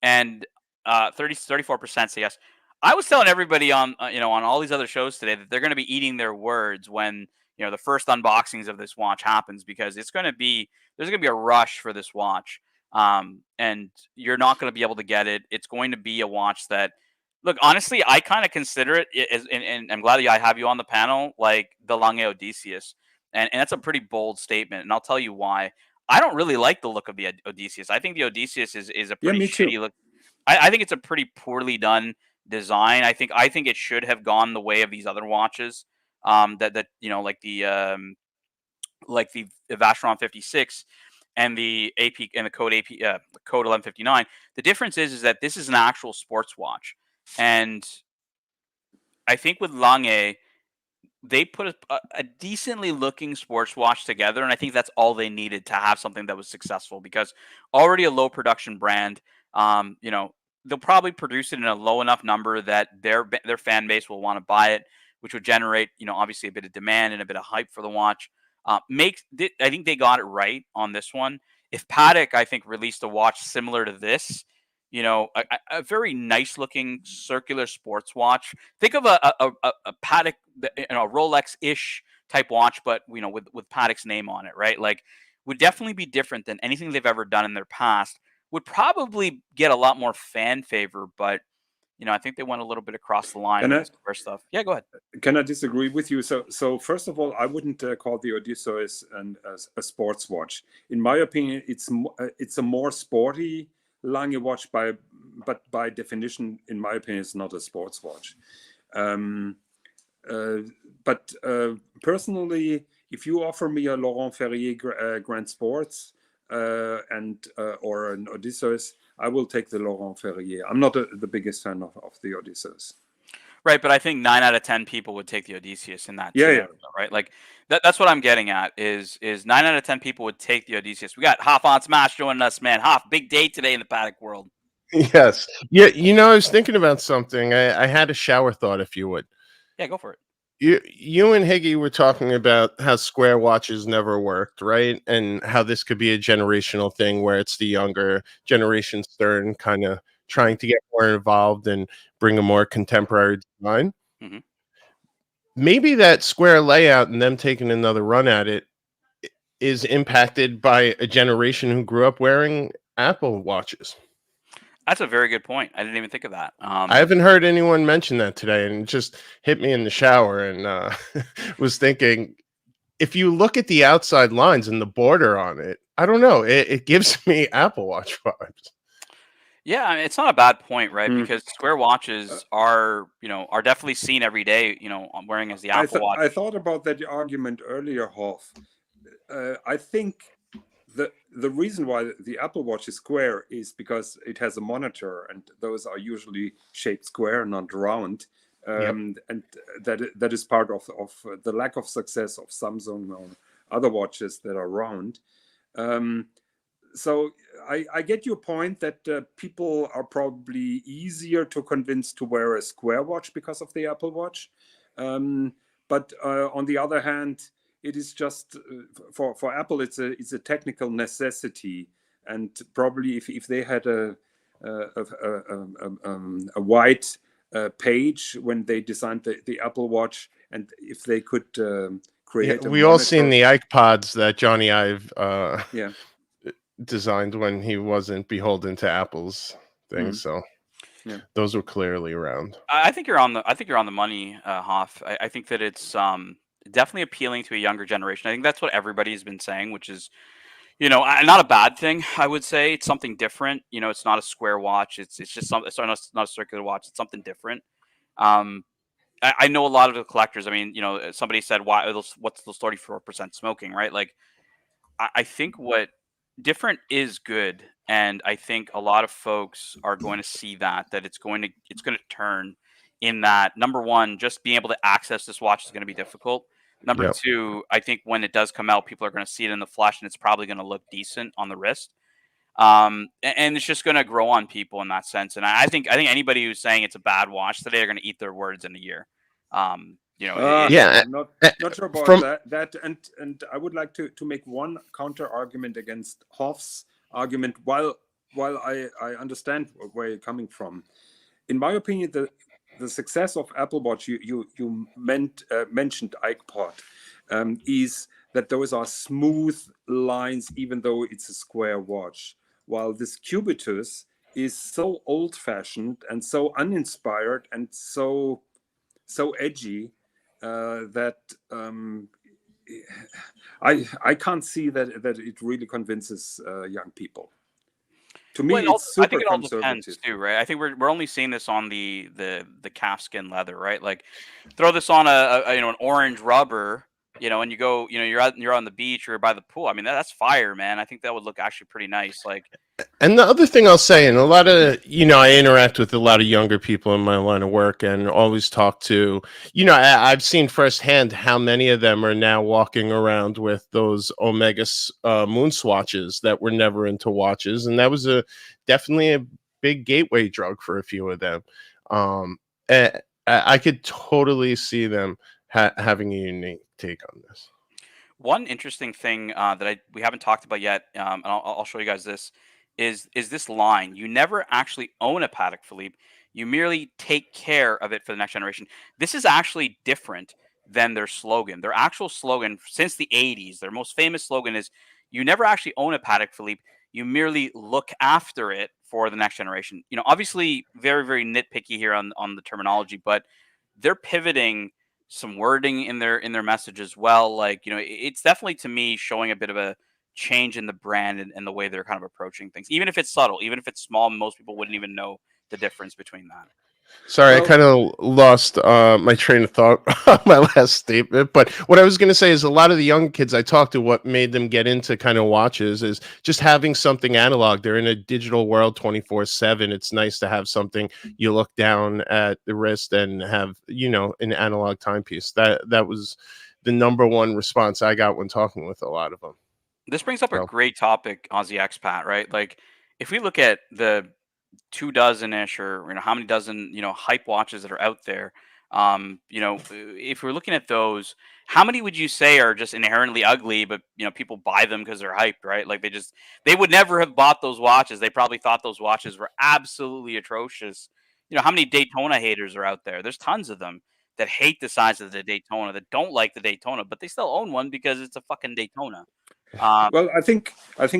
and 34% say yes. I was telling everybody on on all these other shows today that they're going to be eating their words when the first unboxings of this watch happens, because there's going to be a rush for this watch, and you're not going to be able to get it. It's going to be a watch that, look, honestly, I kind of consider it as, and I'm glad that I have you on the panel, like the Lange Odysseus, and that's a pretty bold statement, and I'll tell you why. I don't really like the look of the Odysseus. I think the Odysseus is a pretty shitty look. I think it's a pretty poorly done design. I think it should have gone the way of these other watches, like the Vacheron 56. and the AP and the code 1159. The difference is that this is an actual sports watch, and I think with Lange, they put a decently looking sports watch together, and I think that's all they needed to have something that was successful, because already a low production brand, you know, they'll probably produce it in a low enough number that their fan base will want to buy it, which would generate, you know, obviously a bit of demand and a bit of hype for the watch. I think they got it right on this one. If Patek, I think, released a watch similar to this, you know, a very nice looking circular sports watch. Think of a Patek, you know, a Rolex ish type watch, but you know, with Patek's name on it, right? Like, would definitely be different than anything they've ever done in their past. Would probably get a lot more fan favor, but you know, I think they went a little bit across the line Can with I the square stuff. Yeah, go ahead. can I disagree with you? So first of all, I wouldn't call the Odysseus a sports watch. In my opinion, it's a more sporty Lange watch, but by definition, in my opinion, it's not a sports watch. Um, but personally, if you offer me a Laurent Ferrier Grand Sports or an Odysseus, I will take the Laurent Ferrier. I'm not the biggest fan of the Odysseus. Right, but I think 9 out of 10 people would take the Odysseus in that Yeah, scenario, right? Like that's what I'm getting at is 9 out of 10 people would take the Odysseus. We got Hoff on Smash joining us, man. Hoff, big day today in the Patek world. Yes. Yeah. You know, I was thinking about something. I had a shower thought, if you would. Yeah, go for it. You and Higgy were talking about how square watches never worked, right? And how this could be a generational thing where it's the younger generation Stern kind of trying to get more involved and bring a more contemporary design. Mhm. Maybe that square layout and them taking another run at it is impacted by a generation who grew up wearing Apple watches. That's a very good point. I didn't even think of that. I haven't heard anyone mention that today, and it just hit me in the shower, and was thinking, if you look at the outside lines and the border on it, I don't know, it gives me Apple Watch vibes. Yeah, I mean, it's not a bad point, right? Mm. Because square watches are, you know, are definitely seen every day, you know, wearing as the Apple Watch. I thought about that argument earlier, Hoff. I think the reason why the Apple Watch is square is because it has a monitor, and those are usually shaped square, not round. And that is part of the lack of success of Samsung or other watches that are round. So I get your point that people are probably easier to convince to wear a square watch because of the Apple Watch. But on the other hand, it is just for Apple, it's a technical necessity, and probably if they had a white page when they designed the Apple Watch, and if they could create, we all seen the iPods that Johnny Ive yeah. designed when he wasn't beholden to Apple's things. So yeah, those were clearly around. I think you're on the money, Hoff. I think that it's definitely appealing to a younger generation. I think that's what everybody's been saying, which is, you know, not a bad thing. I would say it's something different. You know, it's not a square watch. It's just something. It's not a circular watch. It's something different. I know a lot of the collectors. I mean, you know, somebody said, what's those 34% smoking, right? Like, I think what different is good, and I think a lot of folks are going to see that it's going to turn in that. Number one, just being able to access this watch is going to be difficult. Number two, I think when it does come out, people are going to see it in the flesh, and it's probably going to look decent on the wrist. And it's just going to grow on people in that sense. And I think anybody who's saying it's a bad watch today are going to eat their words in a year. You know, I'm not sure about that. And I would like to make one counter argument against Hoff's argument. While I understand where you're coming from, in my opinion, the success of Apple Watch, you mentioned iPod, is that those are smooth lines, even though it's a square watch. While this Cubitus is so old-fashioned and so uninspired and so edgy that I can't see that it really convinces young people. To me, it's super I think it all conservative depends too, right? I think we're only seeing this on the calfskin leather, right? Like, throw this on an orange rubber, and you go, you're on the beach or by the pool. I mean, that's fire, man. I think that would look actually pretty nice. Like, And the other thing I'll say, and a lot of, I interact with a lot of younger people in my line of work and always talk to, I've seen firsthand how many of them are now walking around with those moon swatches that were never into watches. And that was definitely a big gateway drug for a few of them. I could totally see them having a unique take on this. one interesting thing that we haven't talked about yet, and I'll show you guys this, is this line. You never actually own a Patek Philippe. You merely take care of it for the next generation. This is actually different than their slogan. Their actual slogan since the 80s, their most famous slogan is, you never actually own a Patek Philippe. You merely look after it for the next generation. Obviously very, very nitpicky here on the terminology, but they're pivoting some wording in their message as well. Like, it's definitely, to me, showing a bit of a change in the brand and the way they're kind of approaching things. Even if it's subtle, even if it's small, most people wouldn't even know the difference between that. Sorry, I Well, kind of lost my train of thought on my last statement. But what I was going to say is a lot of the young kids I talked to, what made them get into kind of watches is just having something analog. They're in a digital world 24/7. It's nice to have something you look down at the wrist and have, an analog timepiece. That was the number one response I got when talking with a lot of them. This brings up a So, great topic, Aussie expat, right? Like, if we look at the 2 dozen-ish, or how many dozen, hype watches that are out there, if we're looking at those, how many would you say are just inherently ugly, but people buy them because they're hyped, right? Like, they would never have bought those watches. They probably thought those watches were absolutely atrocious. How many Daytona haters are out there? There's tons of them that hate the size of the Daytona, that don't like the Daytona, but they still own one because it's a fucking Daytona. um, well, I think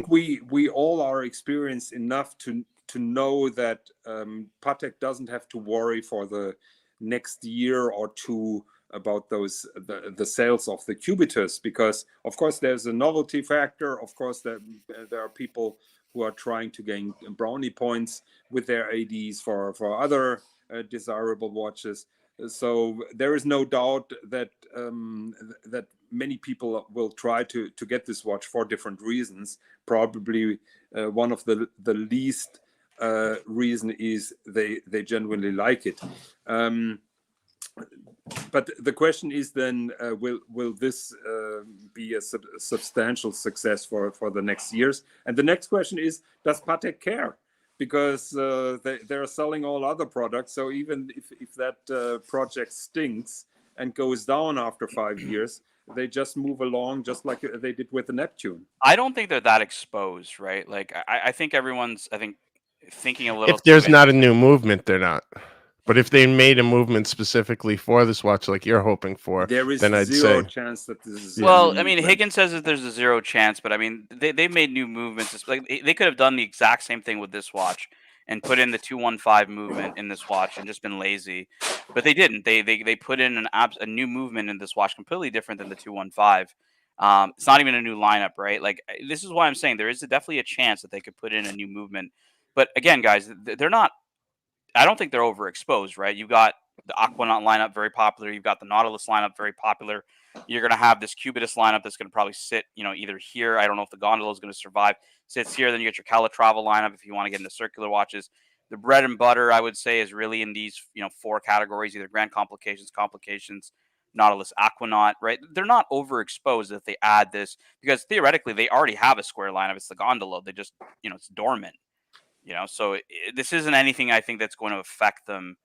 we all are experienced enough to know that Patek doesn't have to worry for the next year or two about the sales of the Cubitus, because of course there's a novelty factor. Of course there are people who are trying to gain brownie points with their ADs for other desirable watches. So there is no doubt that that many people will try to get this watch for different reasons. Probably one of the least reason is they genuinely like it. But the question is then, will this be a substantial success for the next years? And the next question is, does Patek care? Because they're selling all other products. So even if that project stinks and goes down after 5 years, they just move along just like they did with the Neptune. I don't think they're that exposed, right? Like, I think everyone's, thinking a little if too there's not a new movement, they're not. But if they made a movement specifically for this watch, like you're hoping for, There is then I'd zero say, chance that this is. Well, I mean, Higgins says that there's a zero chance, but I mean, they've made new movements. It's like they could have done the exact same thing with this watch and put in the 215 movement in this watch and just been lazy, but they didn't. They put in a new movement in this watch, completely different than the 215. It's not even a new lineup, right? Like, this is why I'm saying there is definitely a chance that they could put in a new movement. But again, guys, they're not. I don't think they're overexposed, right? You got the Aquanaut lineup, very popular. You've got the Nautilus lineup, very popular. You're going to have this Cubitus lineup that's going to probably sit, either here. I don't know if the gondola is going to survive. Sits here. Then you get your Calatrava lineup if you want to get into circular watches. The bread and butter, I would say, is really in these, 4 categories: either Grand Complications, Nautilus, Aquanaut. Right? They're not overexposed if they add this, because theoretically they already have a square lineup. It's the gondola. They just, it's dormant. So this isn't anything I think that's going to affect them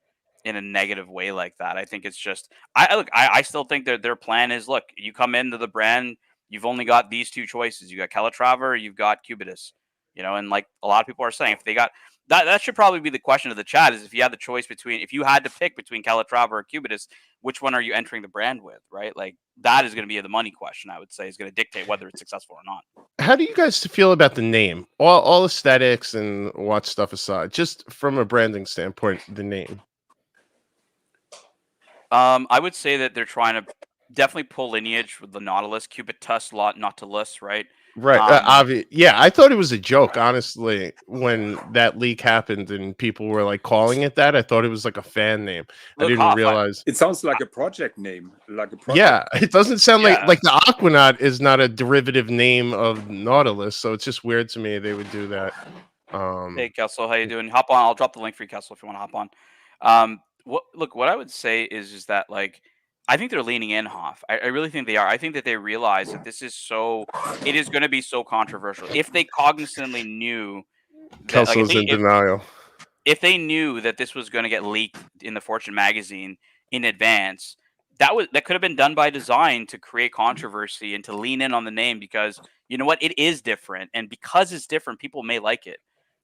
in a negative way like that. I think it's just, I still think that their plan is, look, you come into the brand, you've only got these 2 choices. You got Calatrava or you've got Cubitus, and like a lot of people are saying, if they got that should probably be the question of the chat, is if you had the choice if you had to pick between Calatrava or Cubitus, which one are you entering the brand with, right? Like, that is going to be the money question, I would say, is going to dictate whether it's successful or not. how do you guys feel about the name? All aesthetics and watch stuff aside, just from a branding standpoint, the name. I would say that they're trying to definitely pull lineage with the Nautilus, Cubitus, Nautilus, right? Right. Yeah, I thought it was a joke, honestly, when that leak happened and people were like calling it that. I thought it was like a fan name. I Look, didn't Hoff, realize. It sounds like a project name, like a Yeah, project. it doesn't sound Yeah. like the Aquanaut is not a derivative name of Nautilus, so it's just weird to me they would do that. Hey Kessel, how you doing? Hop on. I'll drop the link for you, Kessel, if you want to hop on. What I would say is that like I think they're leaning in, Hoff. I really think they are. I think that they realize that this is it is going to be so controversial. If they cognizantly knew that, like, Kelso's in denial. if they knew that this was going to get leaked in the Fortune magazine in advance, that could have been done by design to create controversy and to lean in on the name, because you know what, it is different, and because it's different, people may like it.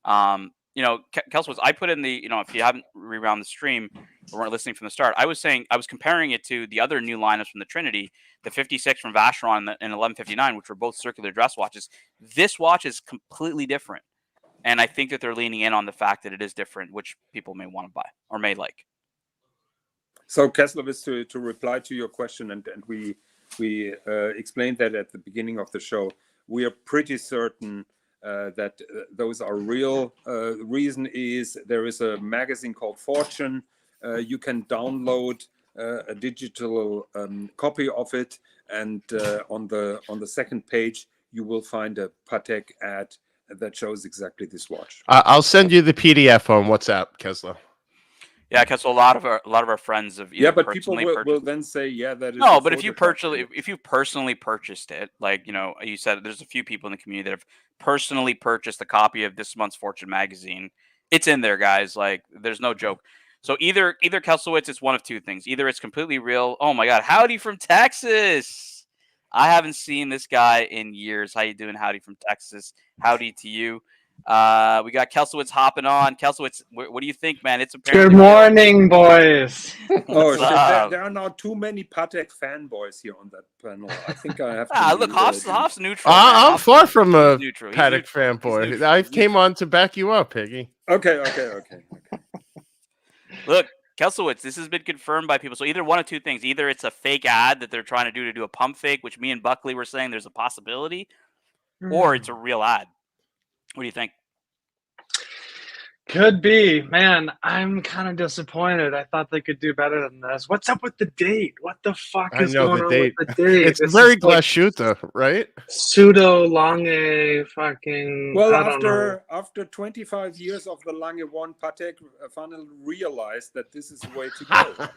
Kelsey, I put in the, if you haven't rewound the stream or weren't listening from the start, I was comparing it to the other new lineups from the Trinity, the 56 from Vacheron and 1159, which were both circular dress watches. This watch is completely different. And I think that they're leaning in on the fact that it is different, which people may want to buy or may like. So Kessler, to reply to your question, and we explained that at the beginning of the show, we are pretty certain that those are real. Reason is there is a magazine called Fortune. You can download a digital copy of it, and on the second page you will find a Patek ad that shows exactly this watch. I'll send you the PDF on WhatsApp, Kessler. Yeah, because a lot of our friends have but people will then say, that is no. But if you personally purchased it, like you said, there's a few people in the community that have personally purchased a copy of this month's Fortune magazine. It's in there, guys. Like, there's no joke. So either Kelslowitz, it's one of two things. Either it's completely real. Oh my God, Howdy from Texas. I haven't seen this guy in years. How you doing, Howdy from Texas? Howdy to you. We got Kelslowitz hopping on. Kelslowitz, what do you think, man? It's apparently good morning, boys. There are now too many Patek fanboys here on that panel. I think I have to. Look, Hoff's neutral. I'm far from a neutral. Patek fanboy. I came on to back you up, Piggy. Okay. Look, Kelslowitz, this has been confirmed by people. So either one of two things. Either it's a fake ad that they're trying to do a pump fake, which me and Buckley were saying there's a possibility, or it's a real ad. What do you think? Could be. Man, I'm kind of disappointed. I thought they could do better than this. What's up with the date? What the fuck is going on with the date? It's very Glashuta, right? Pseudo Lange fucking. Well, after 25 years of the Lange 1, Patek finally realized that this is the way to go.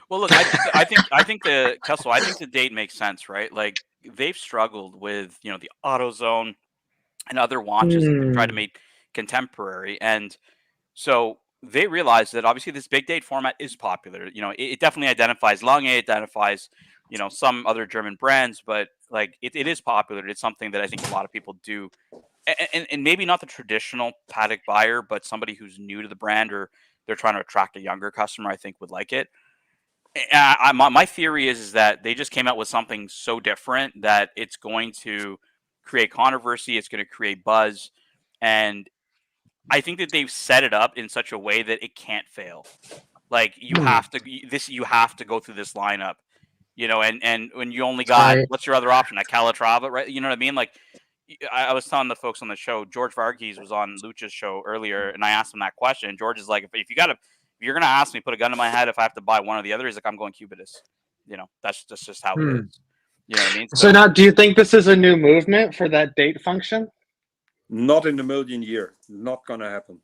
Well, look, I think the date makes sense, right? Like, they've struggled with the AutoZone and other watches that they've tried to make contemporary, and so they realize that obviously this big date format is popular. It definitely identifies Lange, identifies some other German brands, but like it is popular. It's something that I think a lot of people do, and maybe not the traditional Patek buyer, but somebody who's new to the brand or they're trying to attract a younger customer, I think would like it. My theory is that they just came out with something so different that it's going to create controversy, it's going to create buzz, and I think that they've set it up in such a way that it can't fail. Like, you have to go through this lineup, and when you only got what's your other option, a Calatrava, right? You know what I mean? Like, I was telling the folks on the show, George Varghese was on Lucha's show earlier, and I asked him that question, and George is like, if you're gonna ask me, put a gun to my head if I have to buy one or the other, he's like, I'm going Cubitus. That's just how it is. You know what I mean? So now, do you think this is a new movement for that date function? Not in a million years. Not gonna happen.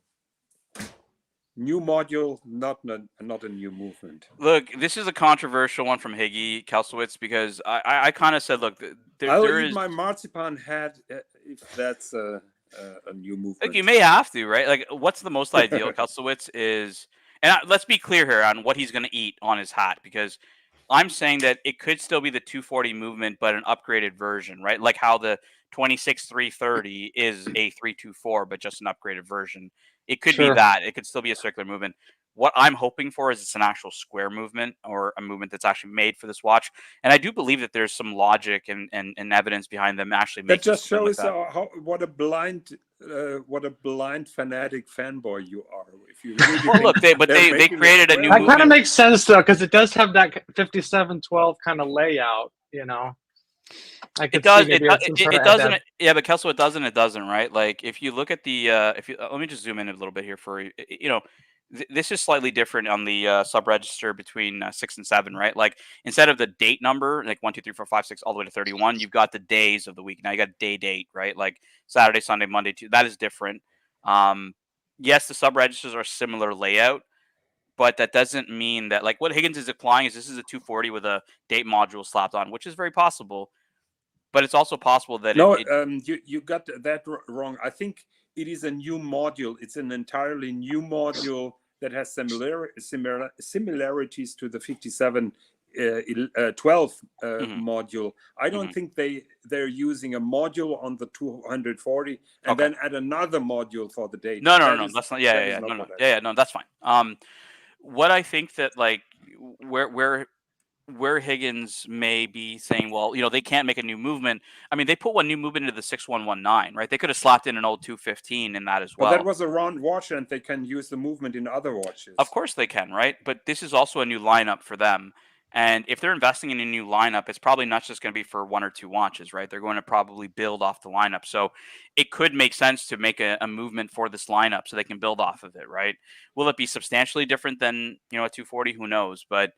New module, not a new movement. Look, this is a controversial one from Higgy Kelslowitz, because I kind of said, look, I'll eat my marzipan head if that's a new movement. Like, you may have to, right? Like, what's the most ideal, Kelslowitz, is, and let's be clear here on what he's going to eat on his hat, because I'm saying that it could still be the 240 movement, but an upgraded version, right? Like how the 26-330 is a 324, but just an upgraded version. It could be that. It could still be a circular movement. What I'm hoping for is it's an actual square movement, or a movement that's actually made for this watch. And I do believe that there's some logic and evidence behind them actually making. That just shows what a blind fanatic fanboy you are. If you really well, look, they created a new. That kind of makes sense though, because it does have that 5712 kind of layout, I It could does. see maybe some sort It of doesn't. adapt. Yeah, but Kelso, it doesn't. It doesn't. Right. Like if you look at the, if you let me just zoom in a little bit here for you. This is slightly different on the sub register between 6 and 7. Right. Like instead of the date number, like 1, 2, 3, 4, 5, 6, all the way to 31, you've got the days of the week. Now you got date. Right. Like Saturday, Sunday, Monday, Tuesday. That is different. Yes, the sub registers are similar layout. But that doesn't mean that, like, what Higgins is applying is this is a 240 with a date module slapped on, which is very possible. But it's also possible that No, it you got that wrong. I think it is a new module. It's an entirely new module that has similarities to the 57 12 module. I don't think they're using a module on the 240 and then add another module for the date. No, that's not. No, that's fine. What I think that, like, where Higgins may be saying, well, they can't make a new movement. I mean, they put one new movement into the 6119, right? They could have slapped in an old 215 in that as well. But that was a round watch, and they can use the movement in other watches. Of course they can, right? But this is also a new lineup for them. And if they're investing in a new lineup, it's probably not just going to be for 1 or 2 watches, right? They're going to probably build off the lineup. So it could make sense to make a movement for this lineup so they can build off of it, right? Will it be substantially different than, a 240? Who knows? But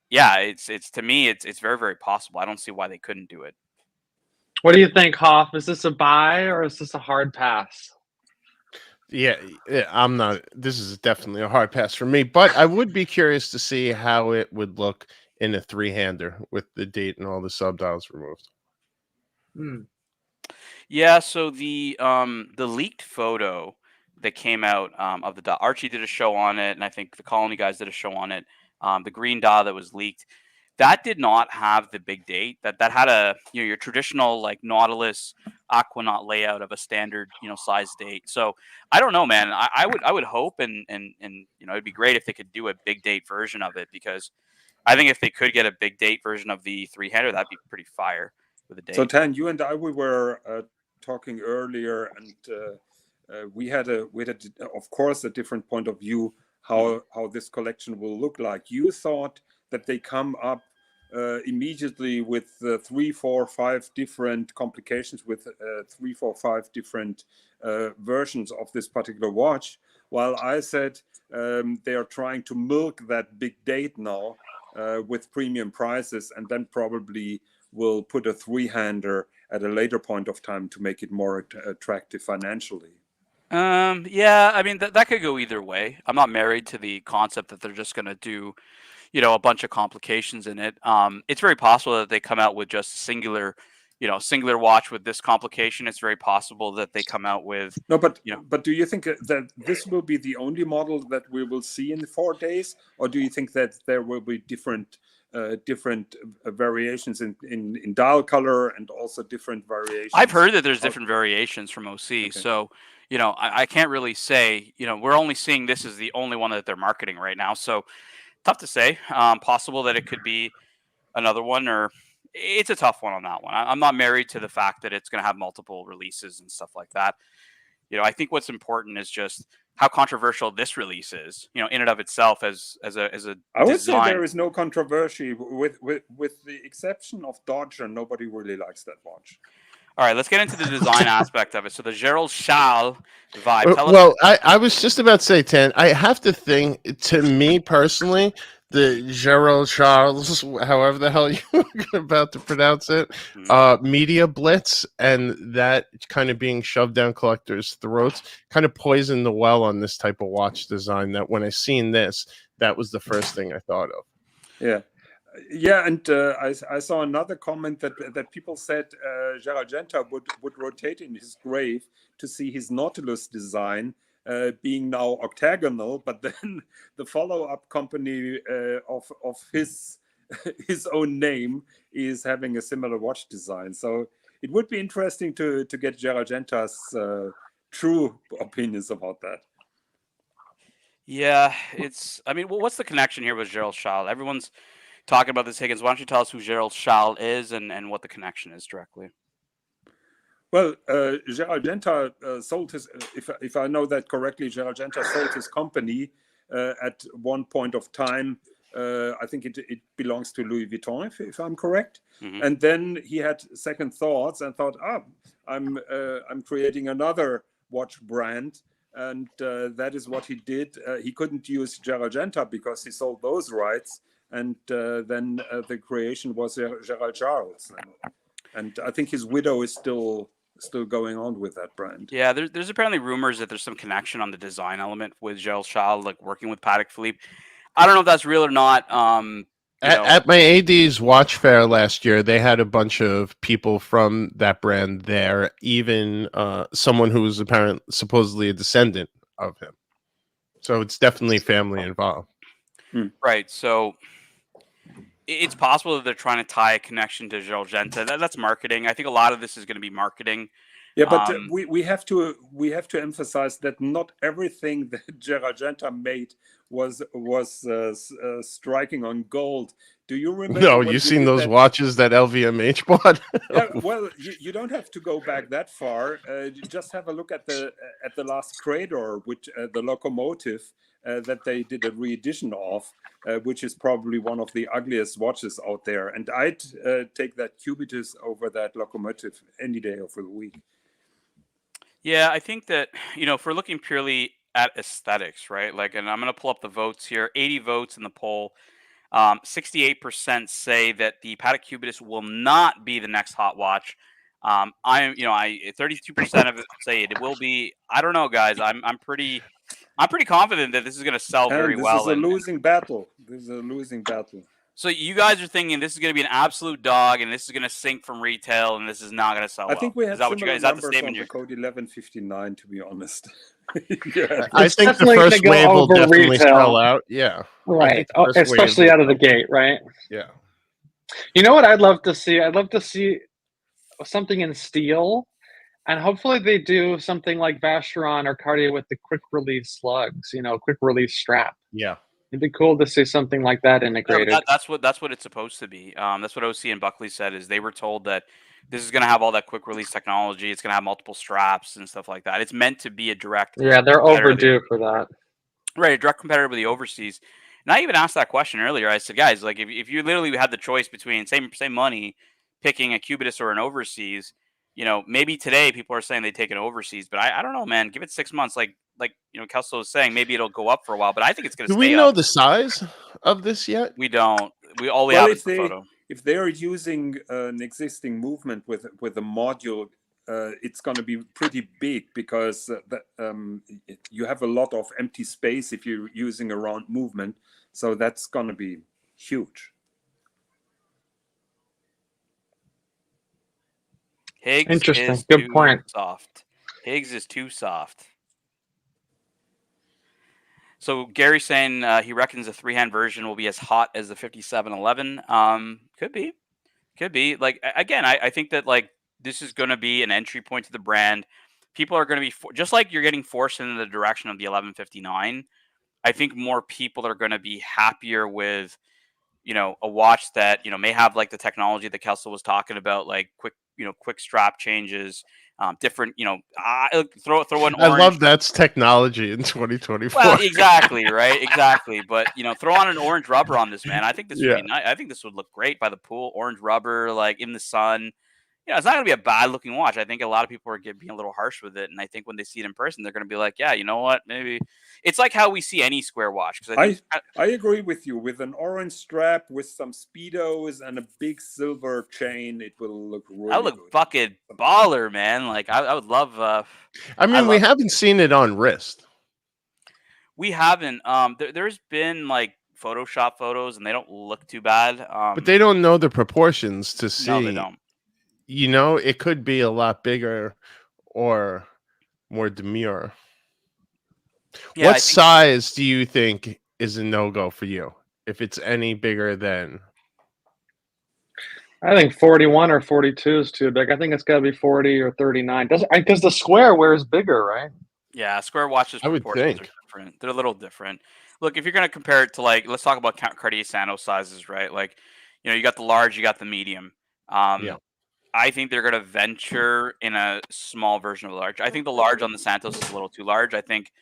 yeah, it's to me, it's very, very possible. I don't see why they couldn't do it. What do you think, Hoff? Is this a buy or is this a hard pass? Yeah, I'm not. This is definitely a hard pass for me, but I would be curious to see how it would look in a 3-hander with the date and all the subdials removed. Yeah, so the leaked photo that came out of the dial, Archie did a show on it, and I think the Colony guys did a show on it. The green dial that was leaked, that did not have the big date. That had a your traditional like Nautilus Aquanaut layout of a standard size date. So I don't know, man. I would hope and it'd be great if they could do a big date version of it, because I think if they could get a big date version of the 3-hander, that'd be pretty fire with a date. So Tan, you and I, we were talking earlier, and we had of course a different point of view how this collection will look like. You thought that they come up immediately with 3, 4, 5 different complications, with 3, 4, 5 different versions of this particular watch, while I said they are trying to milk that big date now with premium prices, and then probably will put a 3-hander at a later point of time to make it more attractive financially. Yeah, I mean that could go either way. I'm not married to the concept that they're just going to do, a bunch of complications in it. It's very possible that they come out with just singular watch with this complication. It's very possible that they come out with but do you think that this will be the only model that we will see in 4 days, or do you think that there will be different variations in dial color and also different variations? I've heard that there's different variations from OC. Okay. So, I can't really say, we're only seeing this as the only one that they're marketing right now. So tough to say. Possible that it could be another one, or it's a tough one on that one. I'm not married to the fact that it's going to have multiple releases and stuff like that. I think what's important is just how controversial this release is, in and of itself as a I would say there is no controversy with the exception of Dodger. Nobody really likes that watch. All right, let's get into the design aspect of it. So the Gerald Schall vibe. I was just about to say, Tan, I have to think, to me personally, the Gerald Charles, however the hell you're about to pronounce it, media blitz, and that kind of being shoved down collectors' throats kind of poisoned the well on this type of watch design, that when I seen this, that was the first thing I thought of. Yeah, and I saw another comment that people said Gerald Genta would rotate in his grave to see his Nautilus design being now octagonal, but then the follow-up company of his own name is having a similar watch design. So it would be interesting to get Gerald Genta's true opinions about that. Yeah, what's the connection here with Gerald Schall? Everyone's talking about this, Higgins. Why don't you tell us who Gerald Schall is and what the connection is directly? Well, Gerald Genta sold his, if I know that correctly, Gerald Genta sold his company at one point of time I think it belongs to Louis Vuitton, if I'm correct. Mhm. And then he had second thoughts and thought, I'm creating another watch brand. And that is what he did. He couldn't use Gerald because he sold those rights. And then the creation was Gerald Charles. And I think his widow is still going on with that brand. Yeah, there's apparently rumors that there's some connection on the design element with Gerald Charles, like working with Patek Philippe. I don't know if that's real or not. At my AD's watch fair last year, they had a bunch of people from that brand there, even someone who was supposedly a descendant of him. So it's definitely family involved. Right. So it's possible that they're trying to tie a connection to Gerald Genta. That's marketing. I think a lot of this is going to be marketing. Yeah, but we have to emphasize that not everything that Gerald Genta made was striking on gold. Do you remember? No, you seen those watches that LVMH bought? Yeah, well, you don't have to go back that far. You just have a look at the last Crador, which the locomotive that they did a re-edition of, which is probably one of the ugliest watches out there. And I'd take that Cubitus over that locomotive any day of the week. Yeah, I think that, if we're looking purely at aesthetics, right? Like, and I'm going to pull up the votes here. 80 votes in the poll. 68% say that the Patek Cubitus will not be the next hot watch. 32% of it say it will be. I don't know, guys. I'm pretty confident that this is going to sell very well. This is a losing battle. So you guys are thinking this is going to be an absolute dog, and this is going to sink from retail, and this is not going to sell well. I think we have similar numbers on the Code 1159, to be honest. Yeah. I think the first wave will definitely sell out. Yeah. Right. Especially out of the gate, right? Yeah. You know what I'd love to see? I'd love to see something in steel, and hopefully they do something like Vacheron or Cartier with the quick release slugs, quick release strap. Yeah. It'd be cool to see something like that integrated. Yeah, that's what it's supposed to be. That's what OC and Buckley said, is they were told that this is going to have all that quick release technology. It's going to have multiple straps and stuff like that. It's meant to be a direct. Yeah, they're overdue for that. Right, a direct competitor with the overseas. And I even asked that question earlier. I said, guys, like if you literally had the choice between same money, picking a Cubitus or an overseas, maybe today people are saying they take an overseas, but I don't know, man. Give it 6 months, like Kelso was saying, maybe it'll go up for a while, but I think it's going to. Do we know the size of this yet? We don't. We have is the photo. If they are using an existing movement with a module, it's going to be pretty big, because you have a lot of empty space if you're using a round movement. So that's going to be huge. Higgs Interesting. is Good too point. soft. Higgs is too soft. So Gary's saying he reckons the three-hand version will be as hot as the 5711. Could be. Like, again, I think that like this is going to be an entry point to the brand. People are going to be just like you're getting forced in the direction of the 1159. I think more people are going to be happier with, a watch that may have like the technology that Kelso was talking about, like quick strap changes. Different, throw an orange. I love that's technology in 2024. Well, exactly, right? Exactly. But, throw on an orange rubber on this, man. I think this would be nice. I think this would look great by the pool. Orange rubber, like in the sun. It's not going to be a bad looking watch. I think a lot of people are being a little harsh with it. And I think when they see it in person, they're going to be like, yeah, you know what? Maybe it's like how we see any square watch. I agree with you. With an orange strap, with some Speedos and a big silver chain, it will look really good. Look good. Fucking baller, man. Like I would love. We haven't seen it on wrist. We haven't. There's been like Photoshop photos, and they don't look too bad. But they don't know the proportions to see. No, they don't. It could be a lot bigger or more demure. Yeah, what size do you think is a no-go for you? If it's any bigger than... I think 41 or 42 is too big. I think it's got to be 40 or 39. Because the square wears bigger, right? Yeah, square watches proportions are different. They're a little different. Look, if you're going to compare it to, like, let's talk about Cartier Santos sizes, right? Like, you got the large, you got the medium. Yeah. I think they're going to venture in a small version of the large. I think the large on the Santos is a little too large. I think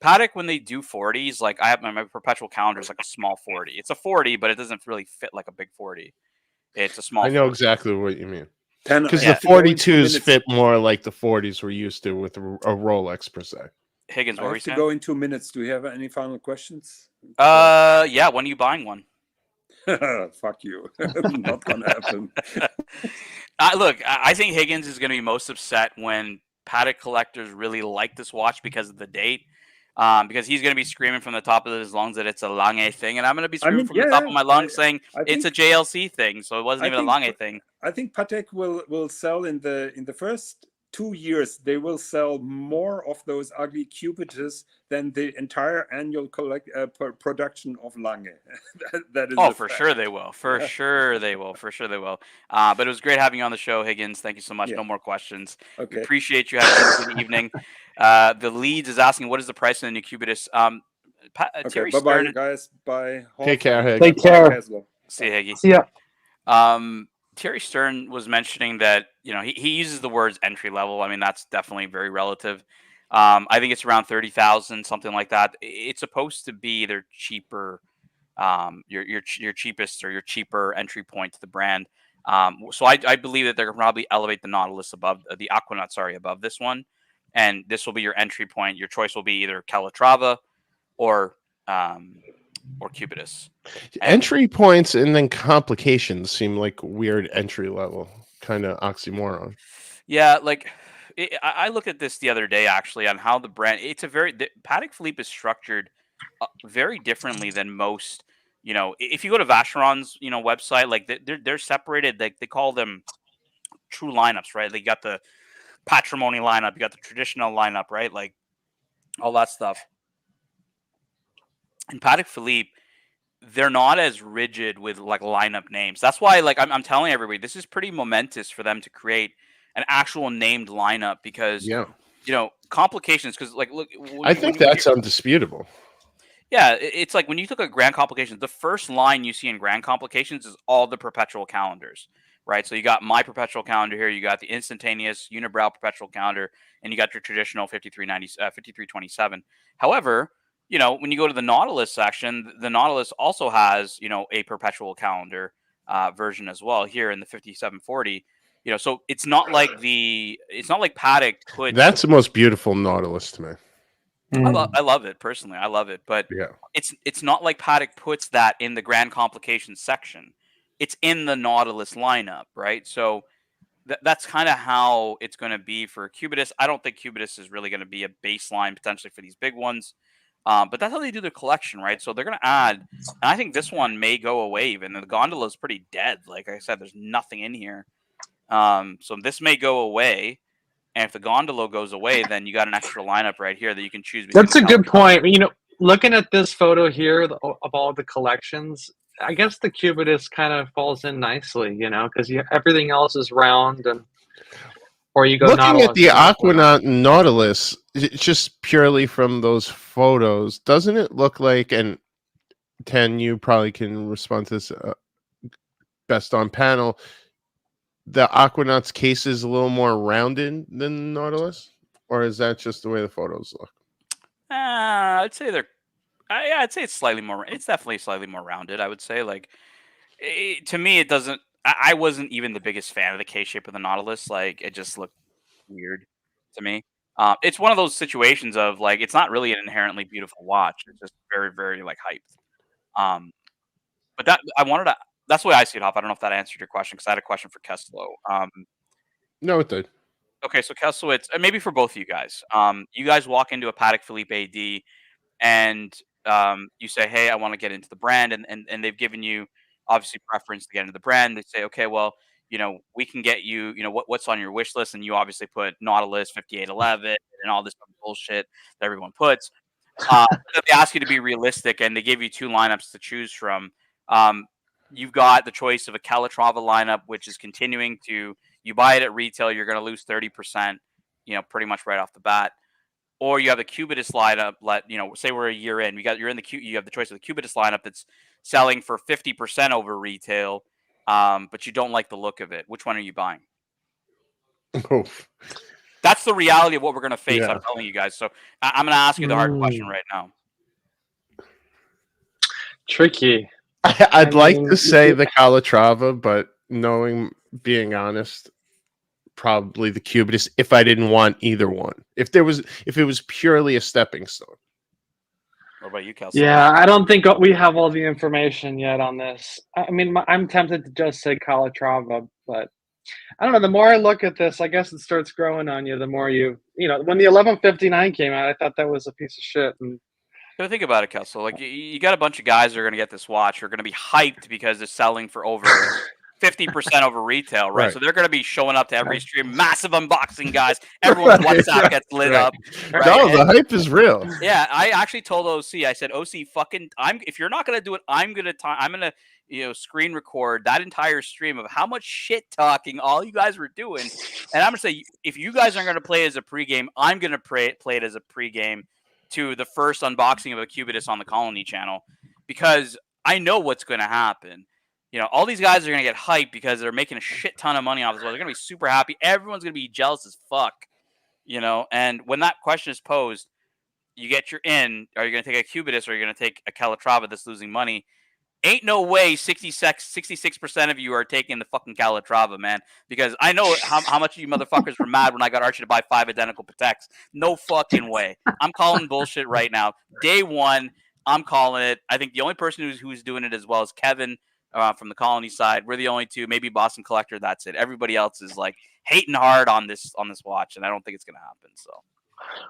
Patek, when they do 40s, like I have my perpetual calendar is like a small 40. It's a 40, but it doesn't really fit like a big 40. It's a small. I know 40. exactly what you mean. 10, Because I the have to go in 2 42s minutes. fit more like the 40s we're used to with a Rolex per se. Higgins, I what were you have to saying? go in 2 minutes. Do you have any final questions? Yeah. When are you buying one? Fuck you. Not gonna happen. Look, I think Higgins is going to be most upset when Patek collectors really like this watch because of the date. Because he's going to be screaming from the top of his lungs that it's a Lange thing, and I'm going to be screaming from the top of my lungs saying it's a JLC thing, so it wasn't even a Lange thing. I think Patek will sell in the first 2 years. They will sell more of those ugly Cubitus than the entire annual production of Lange. that is. Oh, for sure they will. For sure they will. But it was great having you on the show, Higgins. Thank you so much. Yeah. No more questions. Okay. We appreciate you having a good evening. The Leeds is asking, what is the price of the new Cubitus? Okay. Terry Bye Stern. bye, guys. Bye. Take care, Higgy. Take care. See you, Higgy. See ya. Terry Stern was mentioning that he uses the words entry level. I mean, that's definitely very relative. I think it's around 30,000, something like that. It's supposed to be either cheaper, your cheapest or your cheaper entry point to the brand. So I believe that they're gonna probably elevate the Nautilus above the Aquanaut, above this one, and this will be your entry point. Your choice will be either Calatrava or Cubitus. Entry points and then complications seem like weird entry level, kind of oxymoron. Yeah, like I looked at this the other day actually on how the brand. It's a Patek Philippe is structured very differently than most. If you go to Vacheron's website, like they're separated. Like they call them true lineups, right? They got the patrimony lineup, you got the traditional lineup, right? Like all that stuff. And Patek Philippe, they're not as rigid with like lineup names. That's why, like, I'm telling everybody, this is pretty momentous for them to create an actual named lineup because, complications. Because, like, look, I think that's undisputable. Yeah, it's like when you look at Grand Complications, the first line you see in Grand Complications is all the perpetual calendars, right? So you got my perpetual calendar here, you got the instantaneous unibrow perpetual calendar, and you got your traditional 5327. However, when you go to the Nautilus section, the Nautilus also has, a perpetual calendar version as well here in the 5740. So it's not like Patek put. That's the most beautiful Nautilus to me. I love it personally. I love it, but it's not like Patek puts that in the Grand Complications section. It's in the Nautilus lineup, right? So that's kind of how it's going to be for Cubitus. I don't think Cubitus is really going to be a baseline potentially for these big ones. But that's how they do their collection, right? So they're going to add, and I think this one may go away even. The gondola is pretty dead. Like I said, there's nothing in here. So this may go away. And if the gondola goes away, then you got an extra lineup right here that you can choose. That's a good point. Looking at this photo here of all the collections, I guess the Cubitus kind of falls in nicely, because everything else is round or you go looking Nautilus at the Aquanaut Nautilus, just purely from those photos, doesn't it look like, and Ten, you probably can respond to this best on panel, the Aquanaut's case is a little more rounded than Nautilus? Or is that just the way the photos look? I'd say I'd say it's slightly more. It's definitely slightly more rounded. I would say, like, to me, it doesn't. I wasn't even the biggest fan of the case shape of the Nautilus. Like, it just looked weird to me. It's one of those situations of like, it's not really an inherently beautiful watch. It's just very, very like hyped. But that's the way I see it, Hop. I don't know if that answered your question because I had a question for Keslo. No, it did. Okay, so Keslo, it's maybe for both of you guys. You guys walk into a Patek Philippe AD, and you say, "Hey, I want to get into the brand," and they've given you obviously preference to get into the brand. They say, "Okay, well, we can get you, what's on your wish list," and you obviously put Nautilus 5811 and all this bullshit that everyone puts. They ask you to be realistic, and they give you two lineups to choose from. You've got the choice of a Calatrava lineup, which is continuing to. You buy it at retail, you're going to lose 30%, pretty much right off the bat. Or you have the Cubitus lineup. Say we're a year in, you have the choice of the Cubitus lineup that's selling for 50% over retail, but you don't like the look of it. Which one are you buying? Oh. That's the reality of what we're going to face. Yeah. I'm telling you guys. So I'm going to ask you the hard question right now. Tricky. I'd like to say the Calatrava, but being honest, probably the Cubitus if I didn't want either one. If it was purely a stepping stone. What about you, Kelsey? Yeah, I don't think we have all the information yet on this. I mean, I'm tempted to just say Calatrava, but I don't know. The more I look at this, I guess it starts growing on you. The more when the 1159 came out, I thought that was a piece of shit. And so think about it, Kelsey. Like you got a bunch of guys that are going to get this watch who are going to be hyped because it's selling for over 50% over retail, right? So they're going to be showing up to every stream, massive unboxing guys. Everyone's WhatsApp gets lit up. Right? No, the hype is real. Yeah, I actually told OC. I said, OC, if you're not going to do it, I'm going to screen record that entire stream of how much shit talking all you guys were doing, and I'm going to say, if you guys aren't going to play it as a pregame, I'm going to play it as a pregame to the first unboxing of a Cubitus on the Colony channel, because I know what's going to happen. All these guys are going to get hyped because they're making a shit ton of money off this. They're going to be super happy. Everyone's going to be jealous as fuck, and when that question is posed, you get your in. Are you going to take a Cubitus or are you going to take a Calatrava that's losing money? Ain't no way 66% of you are taking the fucking Calatrava, man. Because I know how much of you motherfuckers were mad when I got Archie to buy 5 identical Pateks. No fucking way. I'm calling bullshit right now. Day one, I'm calling it. I think the only person who's doing it as well is Kevin from the Colony side. We're the only two. Maybe Boston Collector. That's it. Everybody else is like hating hard on this watch, and I don't think it's going to happen. So,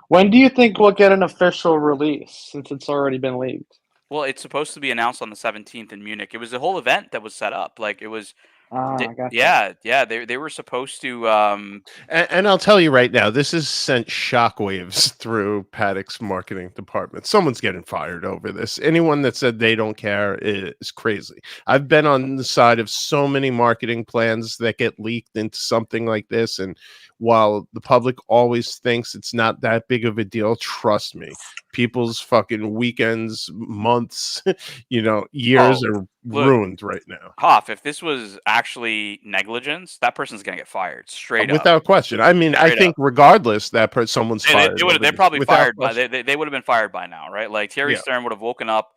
when do you think we'll get an official release, since it's already been leaked? Well, it's supposed to be announced on the 17th in Munich. It was a whole event that was set up. Like it was, Gotcha. yeah. They were supposed to. And I'll tell you right now, this has sent shockwaves through Patek's marketing department. Someone's getting fired over this. Anyone that said they don't care is crazy. I've been on the side of so many marketing plans that get leaked into something like this, and while the public always thinks it's not that big of a deal, trust me, people's fucking weekends, months, years are ruined right now. Hoff, if this was actually negligence, that person's gonna get fired straight up. Without question. I mean, I think regardless, someone's fired. They're probably fired by. They would have been fired by now, right? Like Thierry Stern would have woken up,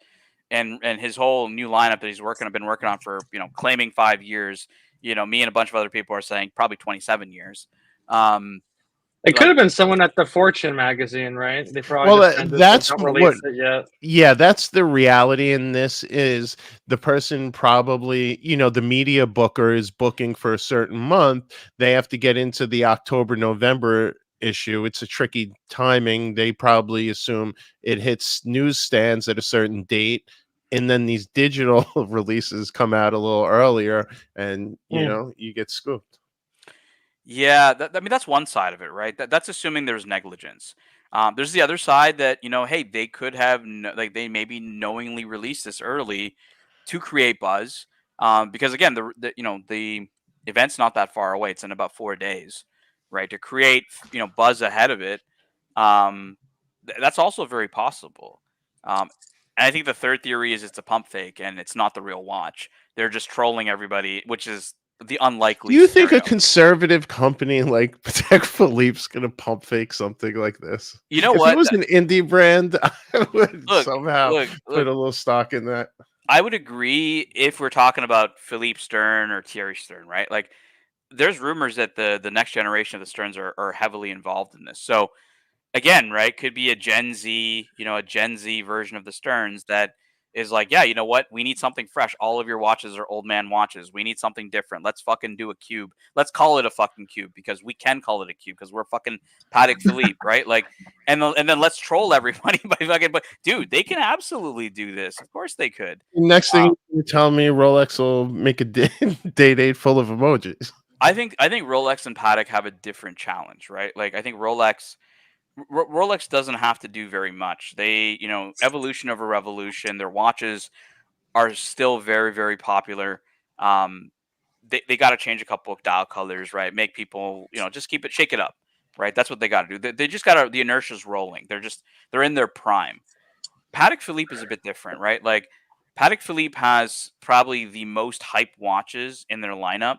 and his whole new lineup that he's been working on for claiming 5 years. Me and a bunch of other people are saying probably 27 years. It could have been someone at the Fortune magazine, right? They probably that's don't release it yet. Yeah, that's the reality in this. Is the person probably, the media booker is booking for a certain month. They have to get into the October-November issue. It's a tricky timing. They probably assume it hits newsstands at a certain date, and then these digital releases come out a little earlier, and you get scooped. Yeah, that's one side of it, right? That's assuming there's negligence. There's the other side that hey, they could have they maybe knowingly released this early to create buzz, because again, the event's not that far away. It's in about 4 days, right? To create buzz ahead of it, that's also very possible. And I think the third theory is it's a pump fake and it's not the real watch. They're just trolling everybody, which is the unlikely. Do you think a conservative company like Patek Philippe's going to pump fake something like this? You know if what? If it was an indie brand, I would somehow put a little stock in that. I would agree if we're talking about Philippe Stern or Thierry Stern, right? Like, there's rumors that the next generation of the Sterns are heavily involved in this. So, again, right, could be a Gen Z version of the Sterns that is like, yeah, you know what? We need something fresh. All of your watches are old man watches. We need something different. Let's fucking do a cube. Let's call it a fucking cube because we can call it a cube because we're fucking Patek Philippe, right? Like, and then let's troll everybody by fucking. But dude, they can absolutely do this. Of course they could. Next thing you tell me, Rolex will make a date full of emojis. I think Rolex and Patek have a different challenge, right? Like, I think Rolex doesn't have to do very much. They, evolution over revolution. Their watches are still very, very popular. They got to change a couple of dial colors, right? Make people, just shake it up, right? That's what they got to do. They just got to, the inertia's rolling. They're in their prime. Patek Philippe is a bit different, right? Like, Patek Philippe has probably the most hype watches in their lineup.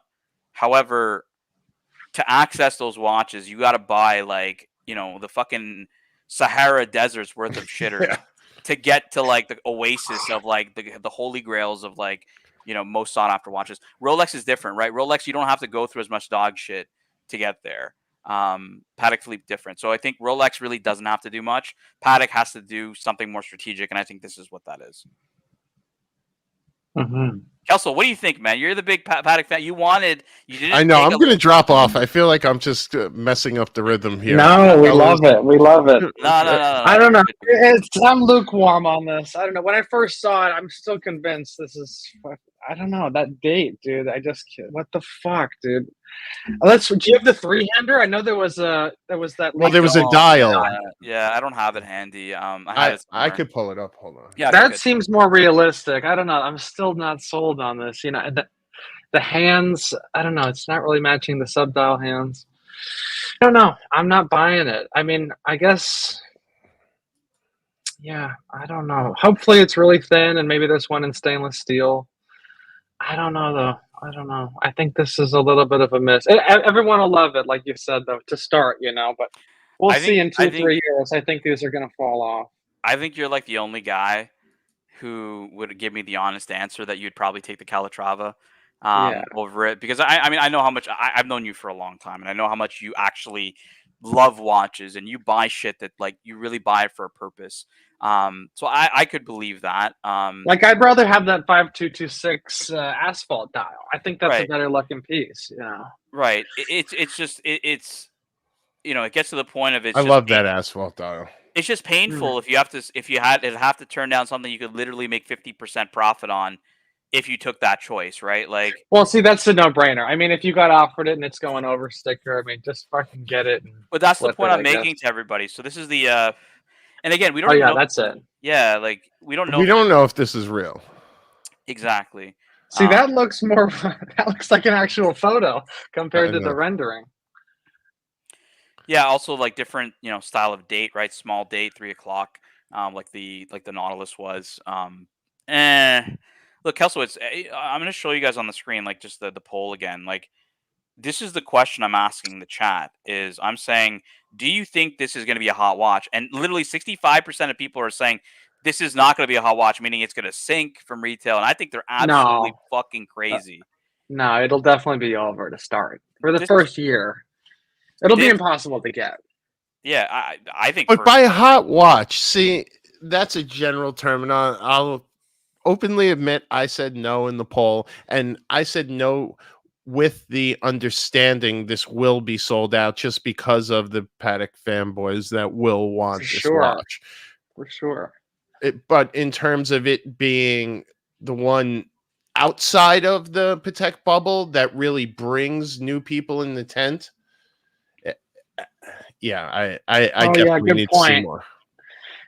However, to access those watches, you got to buy like, you know, the fucking Sahara desert's worth of shitters to get to like the oasis of like the holy grails of like, you know, most sought after watches. Rolex is different, right? Rolex, you don't have to go through as much dog shit to get there. Patek Philippe different. So I think Rolex really doesn't have to do much. Patek has to do something more strategic, and I think this is what that is. Mm-hmm. Kelso, what do you think, man? You're the big Patek fan. You didn't. I know. I'm going to drop off. I feel like I'm just messing up the rhythm here. No, we love it. We love it. No. I don't know. I'm lukewarm on this. I don't know. When I first saw it, I'm still convinced this is. I don't know that date, dude. What the fuck, dude? Do you have the 3-hander? I know there was that. Well, there was a dial. Yeah, I don't have it handy. I could pull it up. Hold on. Yeah, that seems more realistic. I don't know. I'm still not sold on this. You know, the hands. I don't know. It's not really matching the subdial hands. I don't know. I'm not buying it. I mean, I guess. Yeah, I don't know. Hopefully, it's really thin, and maybe there's one in stainless steel. I don't know, though. I don't know. I think this is a little bit of a miss. Everyone will love it, like you said, though, to start, you know. But we'll see in 2-3 years. I think these are going to fall off. I think you're like the only guy who would give me the honest answer that you'd probably take the Calatrava over it. Because, I mean, I know how much... I've known you for a long time, and I know how much you actually love watches, and you buy shit that, like, you really buy it for a purpose. So I could believe that. Like, I'd rather have that 5226 asphalt dial. I think that's a better looking piece. Yeah. Right. It's just you know, it gets to the point of I love that asphalt dial. It's just painful if you have to turn down something you could literally make 50% profit on if you took that choice, right? Like, well, see, that's a no-brainer. I mean, if you got offered it and it's going over sticker, I mean, just fucking get it. But that's the point I'm making to everybody. So this is the and again, we don't know. That's it. Yeah, like we don't know. We don't know if this is real. Exactly. See, that looks more. That looks like an actual photo compared to the rendering. Yeah. Also, like different, you know, style of date, right? Small date, 3 o'clock, like the Nautilus was. Look, Kelso, I'm going to show you guys on the screen, like just the poll again. Like, this is the question I'm asking the chat. Is I'm saying, do you think this is going to be a hot watch? And literally 65% of people are saying this is not going to be a hot watch, meaning it's going to sink from retail. And I think they're absolutely fucking crazy. No, it'll definitely be over to start. For the first year, it'll be impossible to get. Yeah, I think. But by a hot watch, see, that's a general term. And I'll openly admit I said no in the poll. And I said no with the understanding this will be sold out just because of the Patek fanboys that will want this watch. For sure. But in terms of it being the one outside of the Patek bubble that really brings new people in the tent, I definitely need to see more.